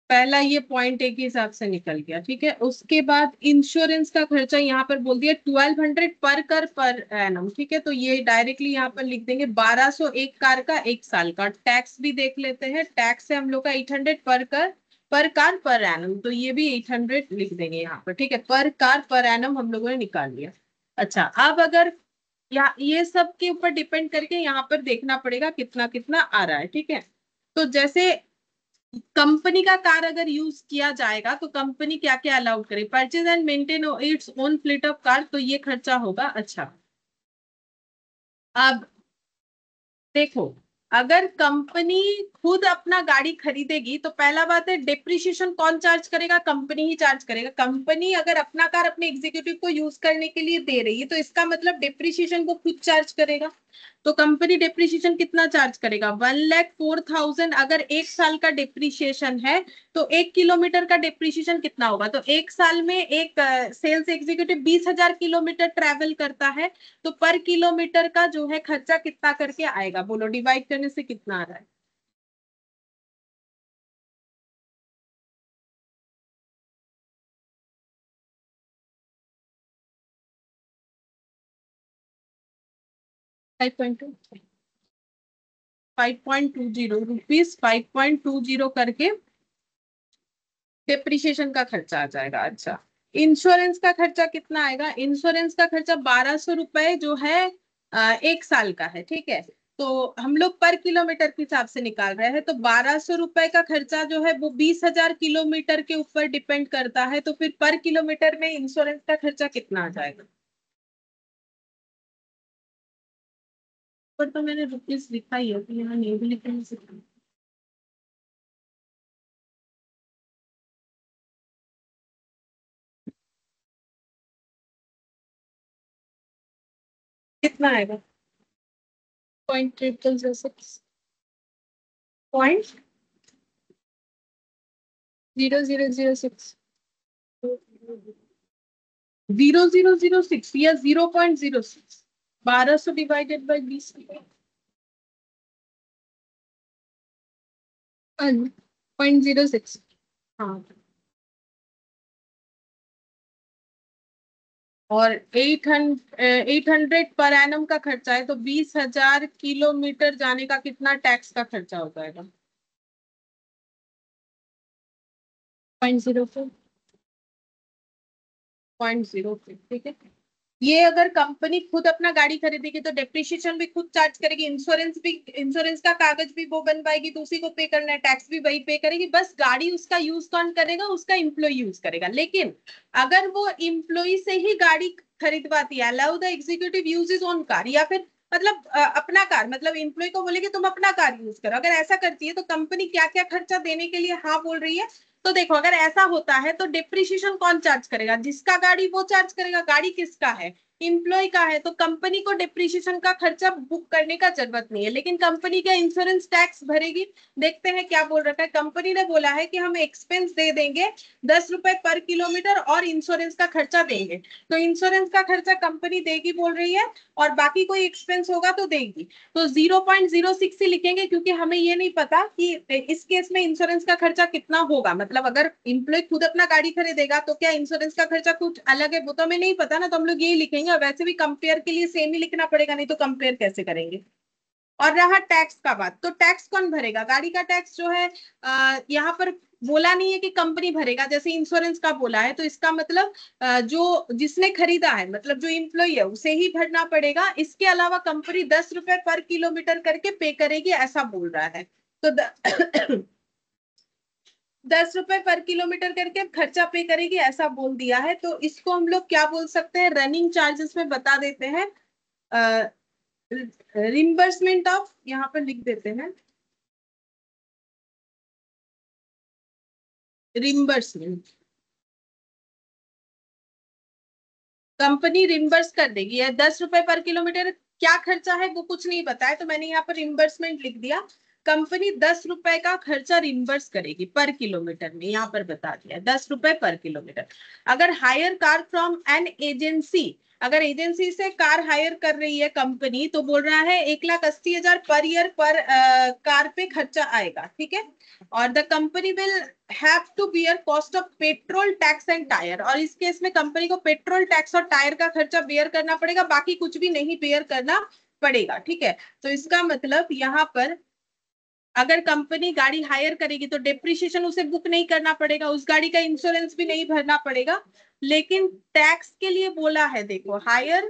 पहला ये पॉइंट एक ही हिसाब से निकल गया, ठीक है। उसके बाद इंश्योरेंस का खर्चा यहाँ पर बोल दिया 1200 पर कार पर एनम, ठीक है। तो ये डायरेक्टली यहाँ पर लिख देंगे 1200 एक कार का 1 साल का। टैक्स भी देख लेते हैं, टैक्स है हम लोग का 800 पर कार पर एनम, तो ये भी 800 लिख देंगे यहाँ पर, ठीक है। पर कार पर एनम हम लोगों ने निकाल लिया। अच्छा, अब अगर या ये सब के ऊपर डिपेंड करके यहाँ पर देखना पड़ेगा कितना कितना आ रहा है, ठीक है। तो जैसे कंपनी का कार अगर यूज किया जाएगा तो कंपनी क्या क्या अलाउड करे, purchase and maintain its own fleet of car, तो ये खर्चा होगा। अच्छा, अब देखो, अगर कंपनी खुद अपना गाड़ी खरीदेगी तो पहला बात है डेप्रिसिएशन कौन चार्ज करेगा, कंपनी ही चार्ज करेगा। कंपनी अगर अपना कार अपने एग्जीक्यूटिव को यूज करने के लिए दे रही है तो इसका मतलब डेप्रिसिएशन को खुद चार्ज करेगा। तो कंपनी डेप्रिसिएशन कितना चार्ज करेगा, 1,04,000। अगर 1 साल का डेप्रिसिएशन है तो 1 किलोमीटर का डेप्रिसिएशन कितना होगा। तो 1 साल में एक सेल्स एग्जीक्यूटिव 20,000 किलोमीटर ट्रेवल करता है, तो पर किलोमीटर का जो है खर्चा कितना करके आएगा, बोलो डिवाइड करने से कितना आ रहा है। फाइव पॉइंट टू 5.20 रुपीज, 5.20 करके डेप्रिसिएशन का खर्चा आ जाएगा। अच्छा, इंश्योरेंस का खर्चा कितना आएगा, इंश्योरेंस का खर्चा 1,200 रुपए जो है 1 साल का है, ठीक है। तो हम लोग पर किलोमीटर के हिसाब से निकाल रहे हैं, तो 1,200 रुपए का खर्चा जो है वो 20,000 किलोमीटर के ऊपर डिपेंड करता है, तो फिर पर किलोमीटर में इंश्योरेंस का खर्चा कितना आ जाएगा। पर तो मैंने रुपीज लिखा ही है, तो यहाँ नहीं भी लिखने से कितना आएगा। 0.6 पॉइंट 0006। 0,006 या 0.06, 1,200 डिवाइडेड बाई 20। 0.06। हाँ, और 800 पर एनम का खर्चा है, तो 20,000 किलोमीटर जाने का कितना टैक्स का खर्चा हो जाएगा। 0.04। 0.05, ठीक है। ये अगर कंपनी खुद अपना गाड़ी खरीदेगी तो डेप्रिसिएशन भी खुद चार्ज करेगी, इंश्योरेंस भी, इंश्योरेंस का कागज भी वो बनवाएगी तो उसी को पे करना है, टैक्स भी वही पे करेगी। बस गाड़ी उसका यूज कौन करेगा, उसका एम्प्लॉय यूज करेगा। लेकिन अगर वो एम्प्लॉय से ही गाड़ी खरीदवाती है, allow the executive use own car, या फिर मतलब अपना कार, मतलब एम्प्लॉय को बोलेगी तुम अपना कार यूज करो, अगर ऐसा करती है तो कंपनी क्या क्या खर्चा देने के लिए हाँ बोल रही है। तो देखो, अगर ऐसा होता है तो डिप्रिसिएशन कौन चार्ज करेगा, जिसका गाड़ी वो चार्ज करेगा। गाड़ी किसका है, इम्प्लॉय का है तो कंपनी को डिप्रिसिएशन का खर्चा बुक करने का जरूरत नहीं है, लेकिन कंपनी का इंश्योरेंस टैक्स भरेगी। देखते हैं क्या बोल रखा है। कंपनी ने बोला है कि हम एक्सपेंस दे देंगे 10 रुपए पर किलोमीटर और इंश्योरेंस का खर्चा देंगे। तो इंश्योरेंस का खर्चा कंपनी देगी बोल रही है, और बाकी कोई एक्सपेंस होगा तो देगी। तो 0.06 ही लिखेंगे, क्योंकि हमें ये नहीं पता कि इस केस में इंश्योरेंस का खर्चा कितना होगा। मतलब अगर इम्प्लॉय खुद अपना गाड़ी खरीदेगा तो क्या इंश्योरेंस का खर्चा कुछ अलग है, वो तो हमें नहीं पता ना, तो हम लोग यही लिखेंगे। और वैसे भी कंपेयर के लिए सेम ही लिखना पड़ेगा, नहीं तो कंपेयर कैसे करेंगे। और रहा टैक्स का बात, तो टैक्स कौन भरेगा? गाड़ी का टैक्स जो है यहाँ पर बोला नहीं है कि कंपनी भरेगा, जैसे इंश्योरेंस का बोला है। तो इसका मतलब जो जिसने खरीदा है, मतलब जो इम्प्लॉय है, उसे ही भरना पड़ेगा। इसके अलावा कंपनी 10 रुपए पर किलोमीटर करके पे करेगी, ऐसा बोल रहा है। तो 10 रुपए पर किलोमीटर करके खर्चा पे करेगी, ऐसा बोल दिया है। तो इसको हम लोग क्या बोल सकते हैं, रनिंग चार्जेस में बता देते हैं। रिम्बर्समेंट ऑफ, यहाँ पर लिख देते हैं रिम्बर्समेंट। कंपनी रिम्बर्स कर देगी। या 10 रुपए पर किलोमीटर क्या खर्चा है वो कुछ नहीं बताया, तो मैंने यहाँ पर रिम्बर्समेंट लिख दिया। कंपनी 10 रुपए का खर्चा रिम्बर्स करेगी पर किलोमीटर में, यहाँ पर बता दिया 10 रुपए पर किलोमीटर। अगर hire car from an agency, अगर एजेंसी से कार हायर कर रही है कंपनी, तो बोल रहा है 1,80,000 पर ईयर पर कार पे खर्चा आएगा, ठीक है। और the company will have to bear cost of petrol tax and tyre, और इस केस में कंपनी को पेट्रोल टैक्स और टायर का खर्चा बेयर करना पड़ेगा, बाकी कुछ भी नहीं बेयर करना पड़ेगा, ठीक है। तो इसका मतलब यहाँ पर अगर कंपनी गाड़ी हायर करेगी तो डेप्रिसिएशन उसे बुक नहीं करना पड़ेगा, उस गाड़ी का इंश्योरेंस भी नहीं भरना पड़ेगा। लेकिन टैक्स के लिए बोला है, देखो, hire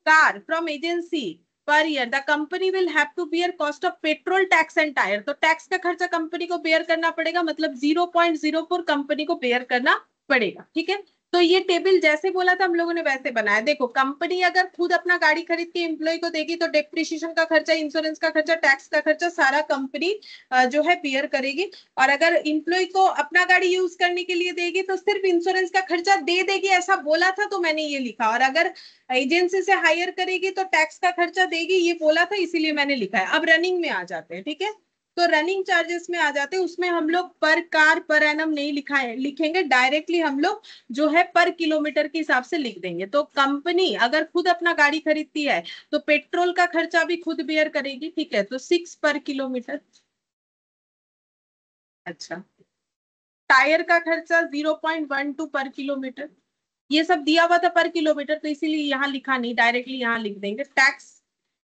car from agency per year the company will have to bear cost of petrol tax and tyre, तो टैक्स का खर्चा कंपनी को बेयर करना पड़ेगा, मतलब 0.04 कंपनी को बेयर करना पड़ेगा, ठीक है। तो ये टेबल जैसे बोला था हम लोगों ने वैसे बनाया। देखो, कंपनी अगर खुद अपना गाड़ी खरीद के एम्प्लॉय को देगी तो डेप्रिसिएशन का खर्चा, इंश्योरेंस का खर्चा, टैक्स का खर्चा सारा कंपनी जो है बियर करेगी। और अगर इम्प्लॉय को अपना गाड़ी यूज करने के लिए देगी तो सिर्फ इंश्योरेंस का खर्चा दे देगी, ऐसा बोला था तो मैंने ये लिखा। और अगर एजेंसी से हायर करेगी तो टैक्स का खर्चा देगी, ये बोला था, इसीलिए मैंने लिखा है। अब रनिंग में आ जाते हैं, ठीक है। तो रनिंग चार्जेस में आ जाते हैं, उसमें हम लोग पर कार पर एनम नहीं लिखा है, लिखेंगे डायरेक्टली हम लोग जो है पर किलोमीटर के हिसाब से लिख देंगे। तो कंपनी अगर खुद अपना गाड़ी खरीदती है तो पेट्रोल का खर्चा भी खुद बेयर करेगी, ठीक है। तो 6 पर किलोमीटर। अच्छा, टायर का खर्चा 0.12 पर किलोमीटर। ये सब दिया हुआ था पर किलोमीटर, तो इसीलिए यहाँ लिखा नहीं, डायरेक्टली यहाँ लिख देंगे। टैक्स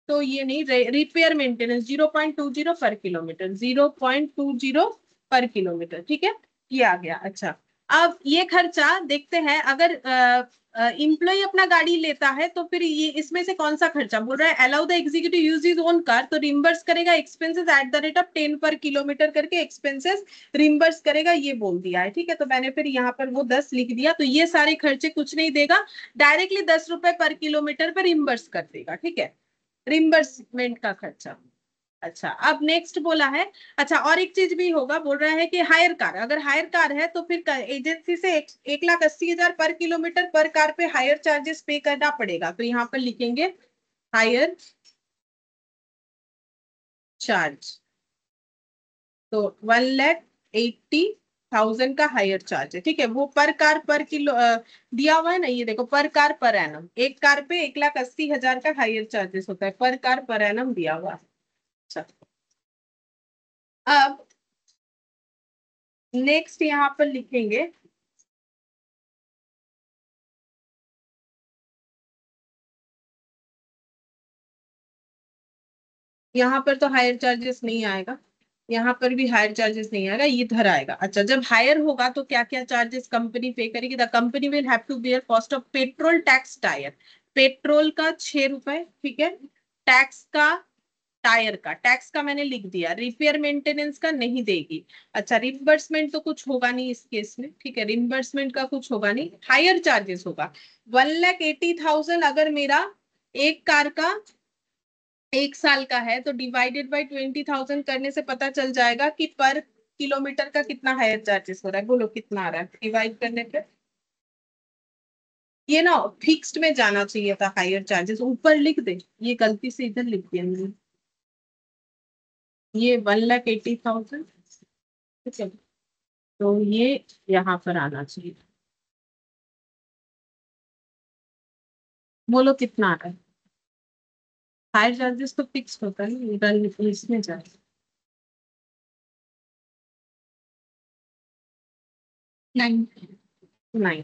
तो ये नहीं, रिपेयर मेंटेनेंस 0.20 पर किलोमीटर, 0.20 पर किलोमीटर, ठीक है। ये आ गया। अच्छा, अब ये खर्चा देखते हैं। अगर इम्प्लॉय अपना गाड़ी लेता है तो फिर ये इसमें से कौन सा खर्चा बोल रहा है, allow the executive use his own car, तो रिम्बर्स करेगा expenses at the rate of 10 पर किलोमीटर करके एक्सपेंसेस रिम्बर्स करेगा, ये बोल दिया है, ठीक है। तो मैंने फिर यहाँ पर वो 10 लिख दिया। तो ये सारे खर्चे कुछ नहीं देगा, डायरेक्टली 10 रुपए पर किलोमीटर पर रिम्बर्स कर देगा, ठीक है, रिम्बर्समेंट का खर्चा। अच्छा, अब नेक्स्ट बोला है। अच्छा, और एक चीज भी होगा, बोल रहा है कि हायर कार, अगर हायर कार है तो फिर एजेंसी से 1,80,000 पर किलोमीटर पर कार पे हायर चार्जेस पे करना पड़ेगा। तो यहाँ पर लिखेंगे हायर चार्ज। तो 1,80,000 का हायर चार्ज है, ठीक है। वो पर कार पर किलो दिया हुआ है ना, ये देखो, पर कार पर एनम, एक कार पे 1,80,000 का हायर चार्जेस होता है, पर कार पर एनम दिया हुआ है। अच्छा, अब नेक्स्ट यहाँ पर लिखेंगे, यहाँ पर तो हायर चार्जेस नहीं आएगा, यहाँ पर भी हायर चार्जेस नहीं आएगा, ये इधर आएगा। अच्छा, जब हायर होगा तो क्या क्या चार्जेस कंपनी पे करेगी, the company will have to bear cost of petrol tax tyre, petrol का 6 रुपए, ठीक है। टैक्स का, टायर का, टैक्स का मैंने लिख दिया। रिपेयर मेंटेनेंस का नहीं देगी। अच्छा, रिम्बर्समेंट तो कुछ होगा नहीं इस केस में, ठीक है, रिम्बर्समेंट का कुछ होगा नहीं। हायर चार्जेस होगा 1,80,000, अगर मेरा एक कार का 1 साल का है तो डिवाइडेड बाई 20,000 करने से पता चल जाएगा कि पर किलोमीटर का कितना हायर चार्जेस हो रहा है। बोलो कितना आ रहा है डिवाइड करने पे। ये ना फिक्स्ड में जाना चाहिए था, हायर चार्जेस ऊपर लिख दे, ये गलती से इधर लिख दिया मैंने। ये 1,80,000, ठीक है, तो ये यहाँ पर आना चाहिए। बोलो कितना आ रहा है? हायर चार्जेस तो फिक्स होता है ना, इसमें जाए। 9. 9।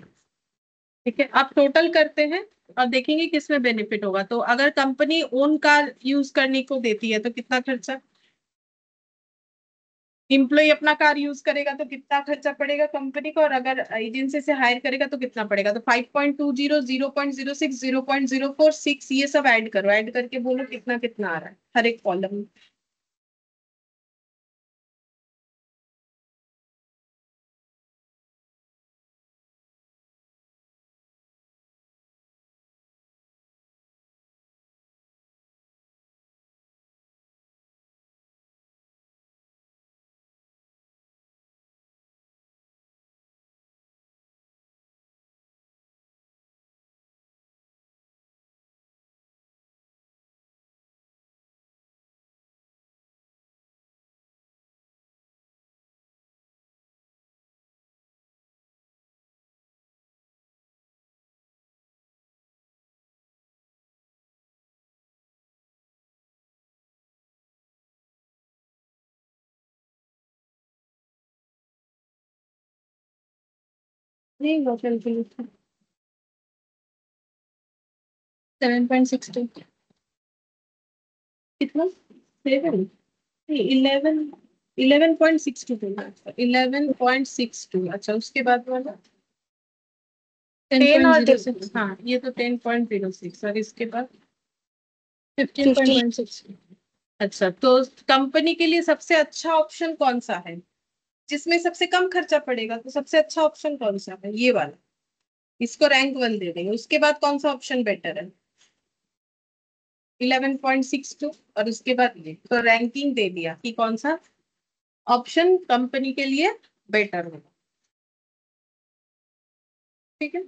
ठीक है, अब टोटल करते हैं और देखेंगे किसमें बेनिफिट होगा। तो अगर कंपनी ओन कार यूज करने को देती है तो कितना खर्चा, इम्प्लॉय अपना कार यूज करेगा तो कितना खर्चा पड़ेगा कंपनी को, और अगर एजेंसी से हायर करेगा तो कितना पड़ेगा। तो 5.20, 0.06, 0.046, ये सब ऐड करो, ऐड करके बोलो कितना कितना आ रहा है हर एक कॉलम में। नहीं वो कैलकुलेट 7.62. कितना, 7, 11, 11.62, 11.62, अच्छा उसके बाद वाला 10 और 10, 10.06. हाँ ये तो 10.06, और इसके बाद 15.16. अच्छा। तो कंपनी के लिए सबसे अच्छा ऑप्शन कौन सा है, जिसमें सबसे कम खर्चा पड़ेगा, तो सबसे अच्छा ऑप्शन कौन सा है, ये वाला, इसको रैंक 1 दे देंगे। उसके बाद कौन सा ऑप्शन बेटर है, 11.62, और उसके बाद ये तो रैंकिंग दे दिया कि कौन सा ऑप्शन कंपनी के लिए बेटर होगा। ठीक है,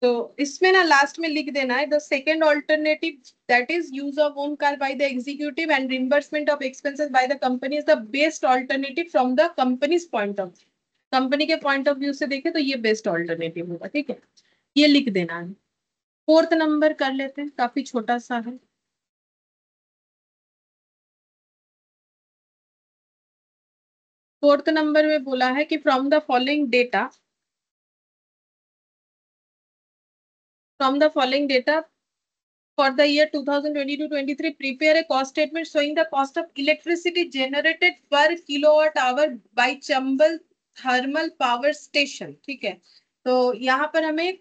तो इसमें ना लास्ट में लिख देना है, the second alternative that is use of own car by the executive and reimbursement of expenses by the company is the best alternative from the companies point of view. Company के point of view से देखे तो ये best alternative होगा। ठीक है, ये लिख देना है। फोर्थ नंबर कर लेते हैं, काफी छोटा सा है। फोर्थ नंबर में बोला है कि from the following data for the year 2022-23, prepare a cost statement showing the cost of electricity generated per kilowatt hour by Chambal Thermal Power Station। ठीक है, तो यहाँ पर हमें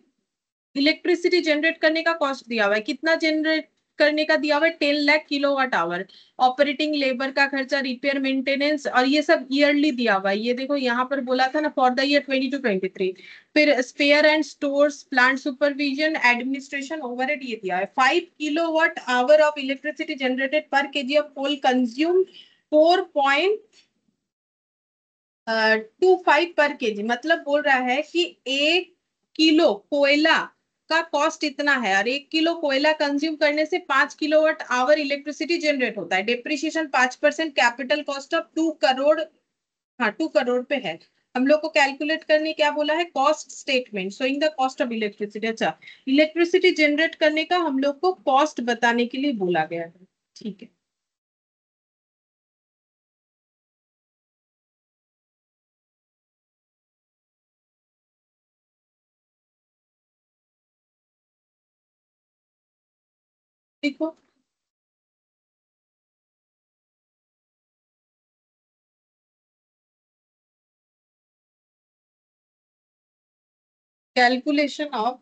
इलेक्ट्रिसिटी जनरेट करने का कॉस्ट दिया हुआ है, कितना जनरेट करने का दिया हुआ है, 10 lakh kilowatt hour. Operating labour का खर्चा, रिपेयर मेंटेनेंस, और ये सब ईयरली दिया हुआ है। ये देखो यहाँ पर बोला था ना फॉर द ईयर 2022-23। फिर spare and stores, plant supervision, administration, overhead, ये दिया है। 5 kilowatt hour of electricity generated per KG of coal consume 4.25 per KG, मतलब बोल रहा है कि 1 किलो कोयला का कॉस्ट इतना है, और 1 किलो कोयला कंज्यूम करने से 5 किलोवाट आवर इलेक्ट्रिसिटी जनरेट होता है। Depreciation 5%, capital cost of 2 crore, हाँ 2 करोड़ पे है। हम लोग को कैलकुलेट करने क्या बोला है, cost statement showing the cost of electricity. अच्छा, इलेक्ट्रिसिटी जनरेट करने का हम लोग को कॉस्ट बताने के लिए बोला गया है। ठीक है, देखो calculation of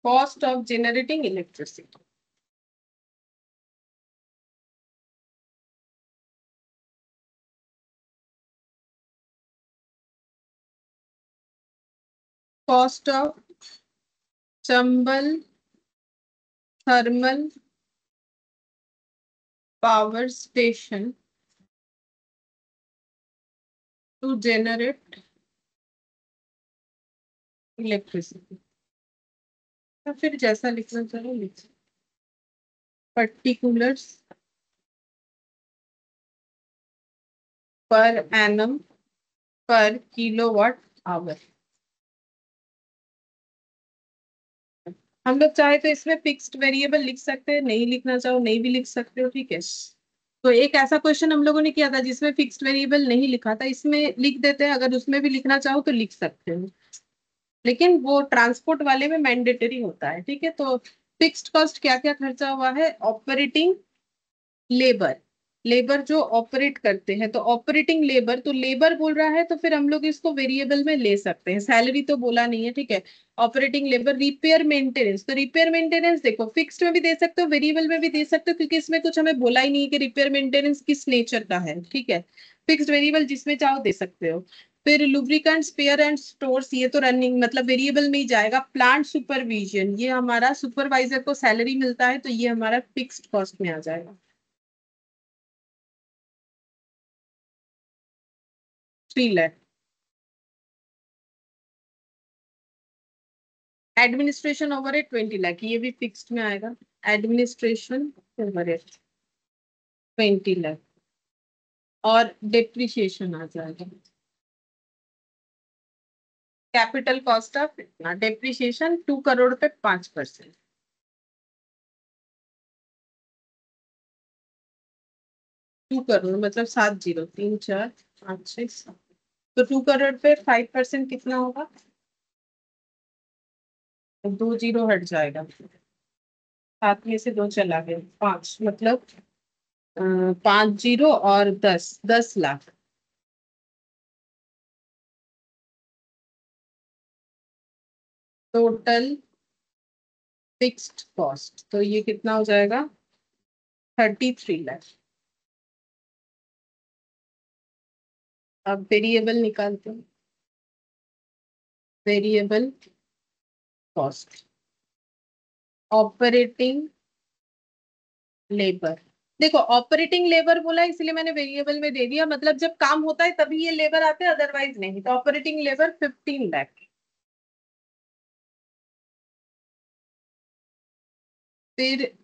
cost of generating electricity. Cost of Chambal thermal power station to generate electricity, या फिर जैसा लिखना चाहो लिख, पर्टिकुलर्स पर एनम पर किलोवाट आवर। हम लोग चाहे तो इसमें फिक्स्ड वेरिएबल लिख सकते हैं, नहीं लिखना चाहो नहीं भी लिख सकते हो, ठीक है। तो एक ऐसा क्वेश्चन हम लोगों ने किया था जिसमें फिक्स्ड वेरिएबल नहीं लिखा था, इसमें लिख देते हैं, अगर उसमें भी लिखना चाहो तो लिख सकते हो, लेकिन वो ट्रांसपोर्ट वाले में मैंडेटरी होता है, ठीक है। तो फिक्स्ड कॉस्ट क्या क्या खर्चा हुआ है, ऑपरेटिंग लेबर, लेबर जो ऑपरेट करते हैं, तो ऑपरेटिंग लेबर, तो लेबर बोल रहा है तो फिर हम लोग इसको वेरिएबल में ले सकते हैं, सैलरी तो बोला नहीं है, ठीक है। ऑपरेटिंग लेबर, रिपेयर मेंटेनेंस, तो रिपेयर मेंटेनेंस देखो फिक्स्ड में भी दे सकते हो वेरिएबल में भी दे सकते हो, क्योंकि इसमें कुछ हमें बोला ही नहीं है कि रिपेयर मेंटेनेंस किस नेचर का है, ठीक है। फिक्स्ड वेरिएबल जिसमें चाहो दे सकते हो। फिर लुब्रिकेंट स्पेयर एंड स्टोर्स, ये तो रनिंग मतलब वेरिएबल में ही जाएगा। प्लांट सुपरविजन, ये हमारा सुपरवाइजर को सैलरी मिलता है, तो ये हमारा फिक्स्ड कॉस्ट में आ जाएगा। 3 लाख। एडमिनिस्ट्रेशन ओवरहेड 20 लाख, ये भी फिक्स्ड में आएगा। एडमिनिस्ट्रेशन ओवरहेड 20 लाख, और डिप्रिशिएशन आ जाएगा। कैपिटल कॉस्ट ऑफ इतना, डिप्रिशिएशन 2 करोड़ पे 5%। 2 करोड़ मतलब 7 जीरो, 3 4 5 6 7, तो 2 करोड़ पे 5% कितना होगा, 2 जीरो हट जाएगा, 7 में से 2 चला गया, 5 मतलब 5 जीरो और 10 लाख। टोटल फिक्स्ड कॉस्ट, तो ये कितना हो जाएगा, 33 लाख। अब वेरिएबल निकालते हैं, वेरिएबल कॉस्ट, ऑपरेटिंग लेबर, देखो ऑपरेटिंग लेबर बोला इसलिए मैंने वेरिएबल में दे दिया, मतलब जब काम होता है तभी ये लेबर आते हैं, अदरवाइज नहीं। तो ऑपरेटिंग लेबर 15 लाख। फिर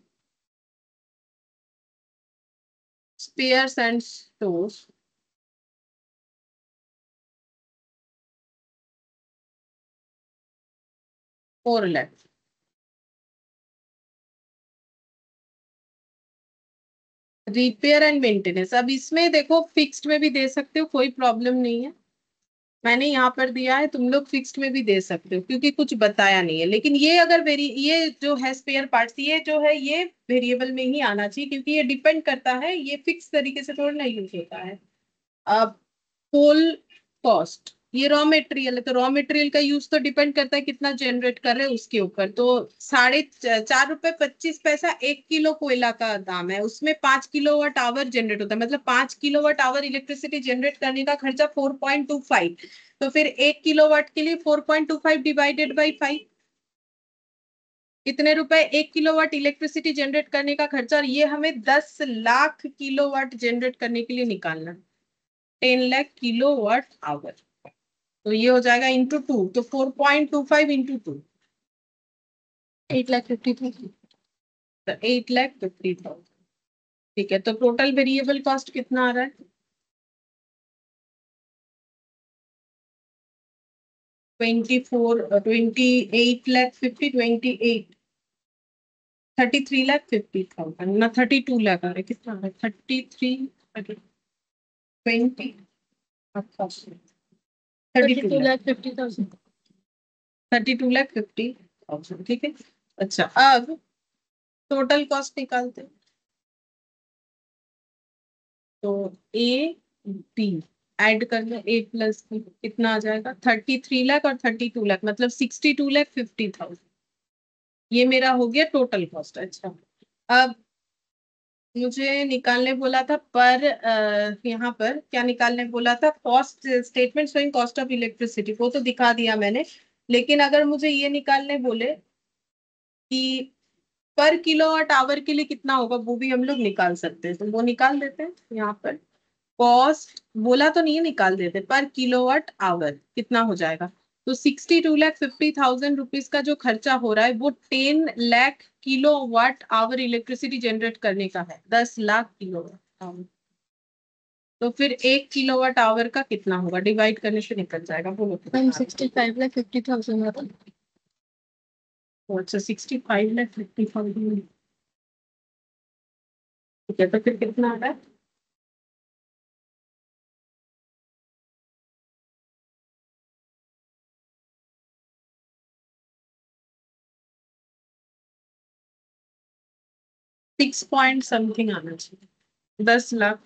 spares and stores, 4 lakh. Repair and maintenance, अब इसमें देखो फिक्स्ड में भी दे सकते हो, कोई प्रॉब्लम नहीं है, मैंने यहाँ पर दिया है, तुम लोग फिक्स्ड में भी दे सकते हो क्योंकि कुछ बताया नहीं है। लेकिन ये अगर ये जो है स्पेयर पार्ट्स, ये जो है ये वेरिएबल में ही आना चाहिए, क्योंकि ये डिपेंड करता है, ये फिक्स तरीके से थोड़ा ना यूज होता है। अब होल कॉस्ट, ये रॉ मटेरियल है, तो रॉ मटेरियल का यूज तो डिपेंड करता है कितना जनरेट कर रहे हैं उसके ऊपर। तो 4.25 रुपए 25 पैसा 1 किलो कोयला का दाम है, उसमें 5 किलोवाट आवर जनरेट होता है, मतलब 5 किलोवाट आवर इलेक्ट्रिसिटी जनरेट करने का खर्चा 4.25, तो फिर 1 किलोवाट के लिए 4.25 डिवाइडेड बाई 5, कितने रुपए, 1 किलोवाट इलेक्ट्रिसिटी जनरेट करने का खर्चा, और ये हमें 10 लाख किलोवाट जनरेट करने के लिए निकालना, 10 लाख किलोवाट आवर। तो ये हो जाएगा इंटू 2, तो 4.25 इंटू 2, 8,50,000। तो 8,50,000, ठीक है। तो टोटल वेरिएबल कॉस्ट कितना आ रहा है, 28,50,000, 33,50,000 ना, 32 लाख आ रहा है, कितना आ रहा है, 33 20, अच्छा 32 लाख, 32,50,000। 32,50,000, ठीक है। अच्छा अब टोटल कॉस्ट निकालते हैं, तो ए बी ऐड करना, ए प्लस बी कितना आ जाएगा, 33 लाख और 32 लाख मतलब 62,50,000, ये मेरा हो गया टोटल कॉस्ट। अच्छा अब मुझे निकालने बोला था पर यहाँ पर क्या निकालने बोला था, cost statement showing cost of electricity, वो तो दिखा दिया मैंने। लेकिन अगर मुझे ये निकालने बोले कि पर किलोवाट आवर के लिए कितना होगा, वो भी हम लोग निकाल सकते हैं, तो वो निकाल देते हैं यहाँ पर। कॉस्ट बोला तो नहीं है, निकाल देते, पर किलोवाट आवर कितना हो जाएगा, तो 62,50,000 रुपीज का जो खर्चा हो रहा है वो 10 lakh kilowatt hour electricity generate करने का है, 10 लाख किलो वाट। तो फिर 1 किलोवाट आवर का कितना होगा, डिवाइड करने से निकल जाएगा, बोलो। मैम 65,50,000 होता। अच्छा 65,50,000, ठीक है, तो फिर कितना आ रहा है? सिक्स पॉइंट समथिंग आना चाहिए, 10 लाख।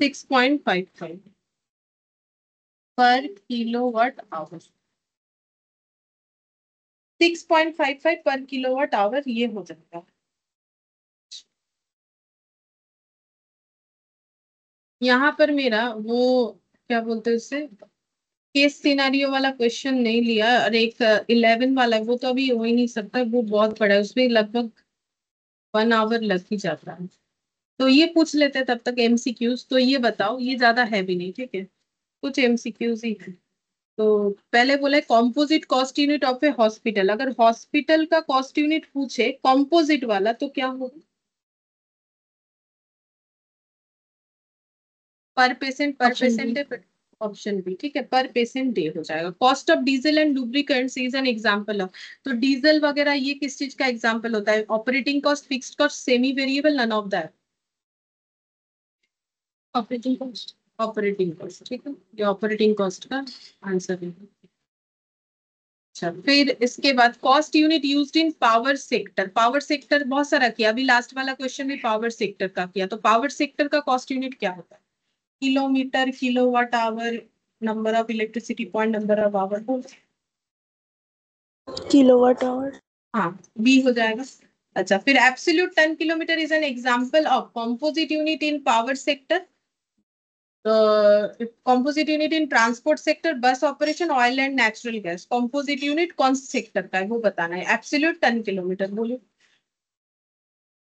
6.55 पर किलोवाट आवर, 6.55 पर किलोवाट आवर ये हो जाएगा। यहाँ पर मेरा वो क्या बोलते हैं उससे, केस सिनारियो वाला क्वेश्चन नहीं लिया, और एक 11 वाला है, वो तो अभी हो ही नहीं सकता, वो बहुत बड़ा है, उसमें लगभग 1 आवर लग ही जाता है। तो ये पूछ लेते हैं तब तक एमसीक्यूज। तो ये बताओ, ये ज्यादा है भी नहीं, ठीक है, कुछ एमसीक्यूज ही है। तो पहले बोला composite cost unit of a hospital, अगर हॉस्पिटल का कॉस्ट यूनिट पूछे कॉम्पोजिट वाला तो क्या होगा? Per patient, per Option patient B. है, ऑप्शन बी, ठीक है, पर पेशेंट डे हो जाएगा। Cost of diesel and lubricants is an example of, तो डीजल वगैरह ये किस चीज का एग्जांपल होता है? Operating cost, fixed cost, semi variable, none of that. Operating cost. Operating cost, ठीक है, ये ऑपरेटिंग कॉस्ट का आंसर है। अच्छा, फिर इसके बाद cost unit used in power sector, power sector बहुत सारा किया, अभी लास्ट वाला क्वेश्चन भी पावर सेक्टर का किया, तो पावर सेक्टर का कॉस्ट यूनिट क्या होता है? Kilometre, kilowatt hour, number of electricity point, number of hour. Kilowatt hour. हाँ, बी हो जाएगा। अच्छा, फिर absolute ton kilometre is an example of composite unit in power sector, composite unit in transport sector, bus operation, oil and natural gas. Composite unit कौन से sector का है वो बताना है, एब्सोल्यूट टन किलोमीटर बोलो।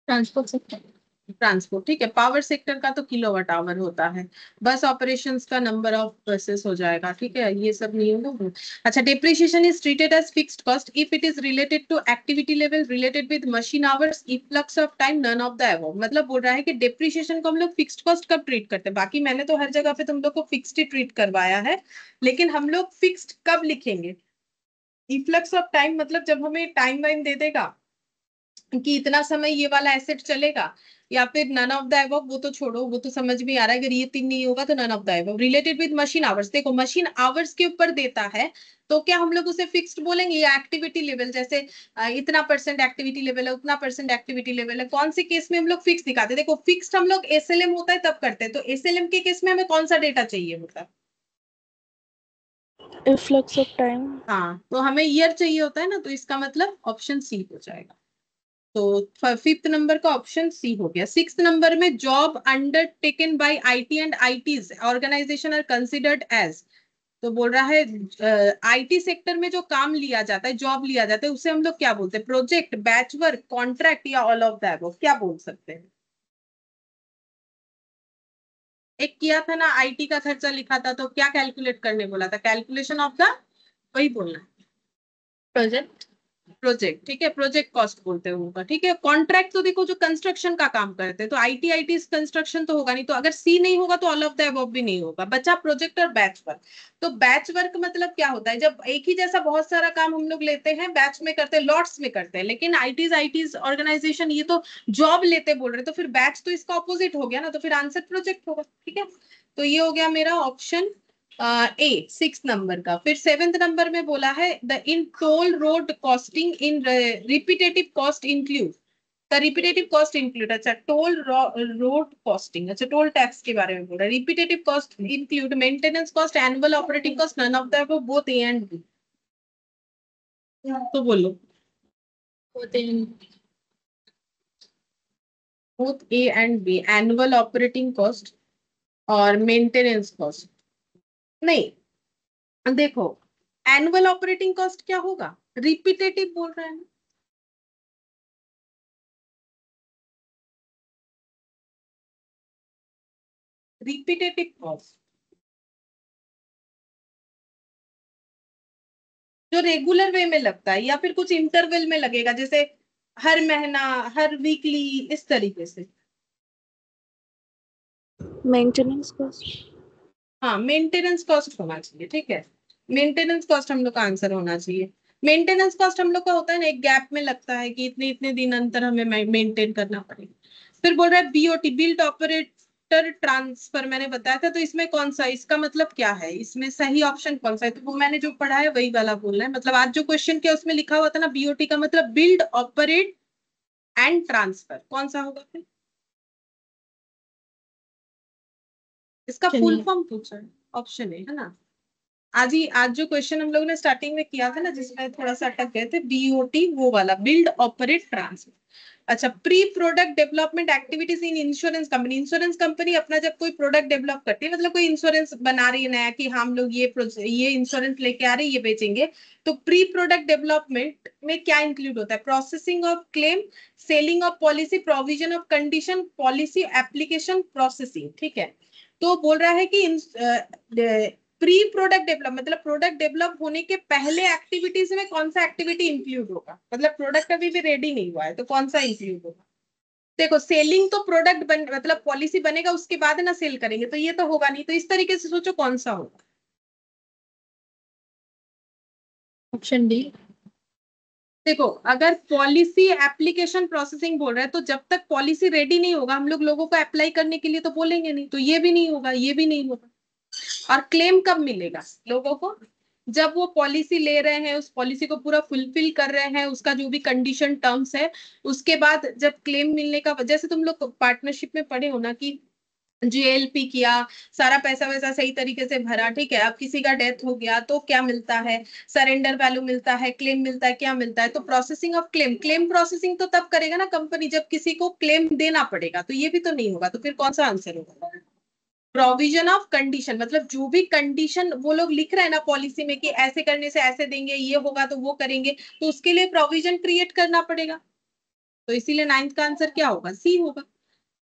Transport sector. ट्रांसपोर्ट, ठीक है, पावर सेक्टर का तो किलोवाट आवर होता है, बस ऑपरेशंस का नंबर ऑफ बसेस हो जाएगा, ठीक है, ये सब नहीं होगा। अच्छा, depreciation is treated as fixed cost if it is related to activity level, related with machine hours, efflux of time, none of the above. मतलब बोल रहा है कि डेप्रिसिएशन को हम लोग फिक्स्ड कॉस्ट कब ट्रीट करते हैं, बाकी मैंने तो हर जगह पे तुम लोग को फिक्स्ड ही ट्रीट करवाया है, लेकिन हम लोग फिक्स्ड कब लिखेंगे? इफ्लक्स ऑफ टाइम मतलब जब हमें टाइम वाइम दे देगा कि इतना समय ये वाला एसेट चलेगा, या फिर नन ऑफ द अबव, वो तो छोड़ो, वो तो समझ में आ रहा है, अगर ये तीन नहीं होगा तो none of the above. Related with machine hours, देखो मशीन आवर्स के ऊपर देता है तो क्या हम लोग उसे फिक्स्ड बोलेंगे, या एक्टिविटी लेवल, जैसे इतना परसेंट एक्टिविटी लेवल है, उतना परसेंट एक्टिविटी लेवल है, कौन से केस में हम लोग फिक्स दिखाते हैं? देखो फिक्स्ड हम लोग एसएलएम होता है तब करते हैं, तो एसएलएम के केस में हमें कौन सा डेटा चाहिए होता है? Efflux of time. हाँ, तो हमें ईयर चाहिए होता है ना, तो इसका मतलब ऑप्शन सी हो जाएगा। तो फिफ्थ नंबर का ऑप्शन सी हो गया। सिक्स्थ नंबर में job undertaken by IT and ITES organisation are considered as, तो बोल रहा है आईटी सेक्टर में जो काम लिया जाता है, जॉब लिया जाता है, उसे हम लोग क्या बोलते हैं? प्रोजेक्ट, बैच वर्क, कॉन्ट्रैक्ट, या ऑल ऑफ द अबव, क्या बोल सकते हैं? एक किया था ना आईटी का खर्चा लिखा था, तो क्या कैलकुलेट करने बोला था? कैलकुलेशन ऑफ द, वही बोलना है, Project. प्रोजेक्ट, ठीक है, प्रोजेक्ट कॉस्ट बोलते हैं उनका, ठीक है। कॉन्ट्रैक्ट तो देखो जो कंस्ट्रक्शन का काम करते हैं, तो आईटी आईटी कंस्ट्रक्शन तो होगा नहीं, तो अगर सी नहीं होगा तो ऑल ऑफ द अबव भी नहीं होगा, बचा प्रोजेक्ट और बैच वर्क। तो बैच वर्क मतलब क्या होता है? जब एक ही जैसा बहुत सारा काम हम लोग लेते हैं, बैच में करते हैं, लॉट्स में करते हैं, लेकिन आईटीज ऑर्गेनाइजेशन ये तो जॉब लेते बोल रहे, तो फिर बैच तो इसका ऑपोजिट हो गया ना, तो फिर आंसर प्रोजेक्ट होगा, ठीक है। तो ये हो गया मेरा ऑप्शन ए, सिक्स नंबर का। फिर सेवेंथ नंबर में बोला है the in toll road costing in repetitive cost include, the repetitive cost include, अच्छा टोल रोड कॉस्टिंग, अच्छा टोल टैक्स के बारे में बोल रहा है। Repetitive cost include maintenance cost, annual operating cost, none of the above, both A and B. तो बोलो, both A and B, annual operating cost और मेंटेनेंस कॉस्ट। नहीं, देखो एनुअल ऑपरेटिंग कॉस्ट क्या होगा? रिपीटेटिव बोल रहा है ना, रिपीटेटिव कॉस्ट जो रेगुलर वे में लगता है या फिर कुछ इंटरवल में लगेगा, जैसे हर महीना, हर वीकली, इस तरीके से। Maintenance cost. हाँ, मेंटेनेंस कॉस्ट होना चाहिए, ठीक है। मेंटेनेंस कॉस्ट हम लोग का आंसर होना चाहिए। मेंटेनेंस कॉस्ट हम लोग का होता है ना, एक गैप में लगता है कि इतने इतने दिन अंतर हमें मेंटेन करना पड़ेगा। फिर बोल रहा है बीओटी, बिल्ट ऑपरेटर ट्रांसफर, मैंने बताया था। तो इसमें कौन सा, इसका मतलब क्या है, इसमें सही ऑप्शन कौन सा है? तो वो मैंने जो पढ़ा है वही वाला बोलना है। मतलब आज जो क्वेश्चन किया उसमें लिखा हुआ था ना बीओटी का मतलब बिल्ड ऑपरेट एंड ट्रांसफर, कौन सा होगा फिर? इसका फुल चलिए। फॉर्म पूछा है, ऑप्शन है ना। आज जो क्वेश्चन हम लोग ने स्टार्टिंग में किया था ना, जिसमें थोड़ा सा अटक गए थे, बीओटी वो वाला, बिल्ड ऑपरेट ट्रांसफर। अच्छा, pre product development activities in insurance company. Insurance company अपना जब कोई प्रोडक्ट डेवलप करती है, मतलब कोई इंश्योरेंस बना रही है नया कि हम लोग ये इंश्योरेंस लेके आ रहे हैं, ये बेचेंगे, तो प्री प्रोडक्ट डेवलपमेंट में क्या इंक्लूड होता है? Processing of claim, selling of policy, provision of condition, policy application, processing, ठीक है। तो बोल रहा है कि प्री प्रोडक्ट डेवलप मतलब प्रोडक्ट डेवलप होने के पहले एक्टिविटीज में कौन सा एक्टिविटी इंक्लूड होगा? मतलब प्रोडक्ट अभी भी रेडी नहीं हुआ है तो कौन सा इंक्लूड होगा? देखो, सेलिंग तो प्रोडक्ट मतलब पॉलिसी बनेगा उसके बाद ना सेल करेंगे, तो ये तो होगा नहीं। तो इस तरीके से सोचो कौन सा होगा। Option D. देखो, अगर पॉलिसी एप्लीकेशन प्रोसेसिंग बोल रहा है तो जब तक पॉलिसी रेडी नहीं होगा हम लोग लोगों को अप्लाई करने के लिए तो बोलेंगे नहीं, तो ये भी नहीं होगा, ये भी नहीं होगा। और क्लेम कब मिलेगा लोगों को? जब वो पॉलिसी ले रहे हैं, उस पॉलिसी को पूरा फुलफिल कर रहे हैं, उसका जो भी कंडीशन टर्म्स है, उसके बाद जब क्लेम मिलने का, जैसे तुम लोग पार्टनरशिप में पढ़े हो ना कि जीएलपी किया, सारा पैसा वैसा सही तरीके से भरा, ठीक है, अब किसी का डेथ हो गया तो क्या मिलता है? सरेंडर वैल्यू मिलता है, क्लेम मिलता है, क्या मिलता है? तो processing of claim, claim processing तो तब करेगा ना कंपनी जब किसी को क्लेम देना पड़ेगा, तो ये भी तो नहीं होगा। तो फिर कौन सा आंसर होगा? प्रोविजन ऑफ कंडीशन, मतलब जो भी कंडीशन वो लोग लिख रहे हैं ना पॉलिसी में कि ऐसे करने से ऐसे देंगे, ये होगा तो वो करेंगे, तो उसके लिए प्रोविजन क्रिएट करना पड़ेगा। तो इसीलिए नाइन्थ का आंसर क्या होगा? सी होगा।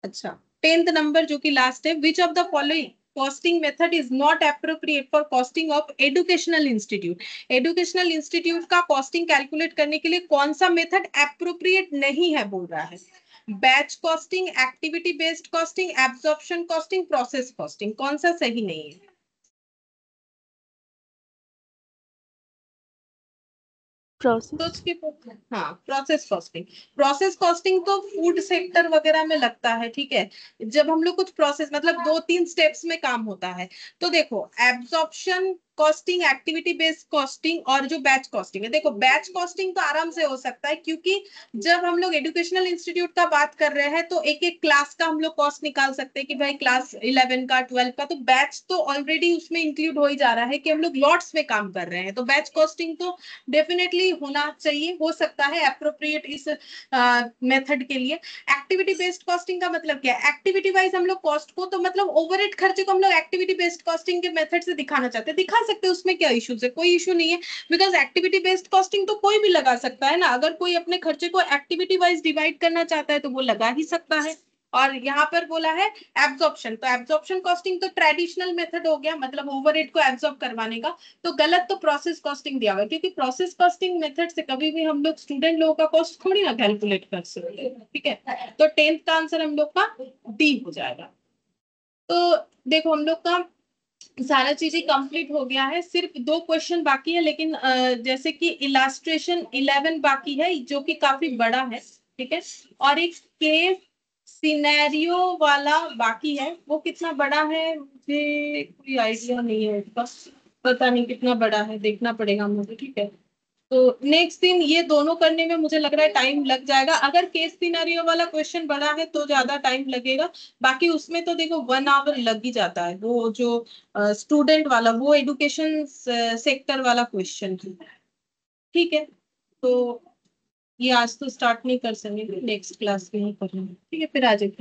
अच्छा, 10th नंबर जो कि लास्ट है, which of the following costing method is not appropriate for costing of educational institute. Educational institute का कॉस्टिंग कैलकुलेट करने के लिए कौन सा मेथड अप्रोप्रिएट नहीं है बोल रहा है? Batch costing, activity based costing, absorption costing, process costing, कौन सा सही नहीं है? सोच प्रोसेस। के हाँ, प्रोसेस कॉस्टिंग। प्रोसेस कॉस्टिंग तो फूड सेक्टर वगैरह में लगता है, ठीक है। जब हम लोग कुछ प्रोसेस मतलब 2-3 स्टेप्स में काम होता है। तो देखो, absorption costing, activity based costing और जो बैच कॉस्टिंग है, देखो बैच कॉस्टिंग तो आराम से हो सकता है क्योंकि जब हम लोग एजुकेशनल इंस्टीट्यूट का बात कर रहे हैं तो एक एक क्लास का हम लोग कॉस्ट निकाल सकते हैं कि भाई क्लास 11 का, 12 का, तो बैच तो ऑलरेडी उसमें इंक्लूड हो ही जा रहा है कि हम लोग लॉट्स में काम कर रहे हैं, तो बैच कॉस्टिंग तो डेफिनेटली होना चाहिए, हो सकता है अप्रोप्रिएट इस मेथड के लिए। एक्टिविटी बेस्ड कॉस्टिंग का मतलब क्या है? एक्टिविटी वाइज हम लोग कॉस्ट को, तो मतलब ओवरहेड खर्चे को हम लोग एक्टिविटी बेस्ड कॉस्टिंग के मेथड से दिखाना चाहते हैं, दिखा सकते हैं, उसमें क्या इश्यूज है? कोई इशू नहीं है, बिकॉज एक्टिविटी बेस्ड कॉस्टिंग तो कोई भी लगा सकता है ना। अगर कोई अपने खर्चे को एक्टिविटी वाइज डिवाइड करना चाहता है तो वो लगा ही सकता है। और यहाँ पर बोला है एब्जॉर्प्शन, तो एब्जॉर्प्शन कॉस्टिंग तो ट्रेडिशनल मेथड हो गया, मतलब ओवरहेड को एब्जॉर्ब करवाने का। तो गलत तो प्रोसेस कॉस्टिंग दिया हुआ है, क्योंकि प्रोसेस कॉस्टिंग मेथड से कभी भी हम लोग स्टूडेंट लोगों का कॉस्ट थोड़ी ना कैलकुलेट कर सकते, ठीक है। तो 10th का आंसर हम लोग का डी हो जाएगा। तो देखो, हम लोग का सारा चीजें कंप्लीट हो गया है, सिर्फ 2 क्वेश्चन बाकी है, लेकिन जैसे कि इलास्ट्रेशन 11 बाकी है जो कि काफी बड़ा है, ठीक है। और एक केस सिनेरियो वाला बाकी है, वो कितना बड़ा है मुझे कोई आइडिया नहीं है उसका, पता नहीं कितना बड़ा है, देखना पड़ेगा मुझे, ठीक है। तो नेक्स्ट दिन ये दोनों करने में मुझे लग रहा है टाइम लग जाएगा। अगर केस सिनेरियो वाला क्वेश्चन बड़ा है तो ज्यादा टाइम लगेगा, बाकी उसमें तो देखो 1 आवर लग ही जाता है। वो जो स्टूडेंट वाला, वो एडुकेशन सेक्टर वाला क्वेश्चन, ठीक है। तो ये आज तो स्टार्ट नहीं कर सकेंगे, नेक्स्ट क्लास में ही करेंगे, ठीक है। फिर आज एक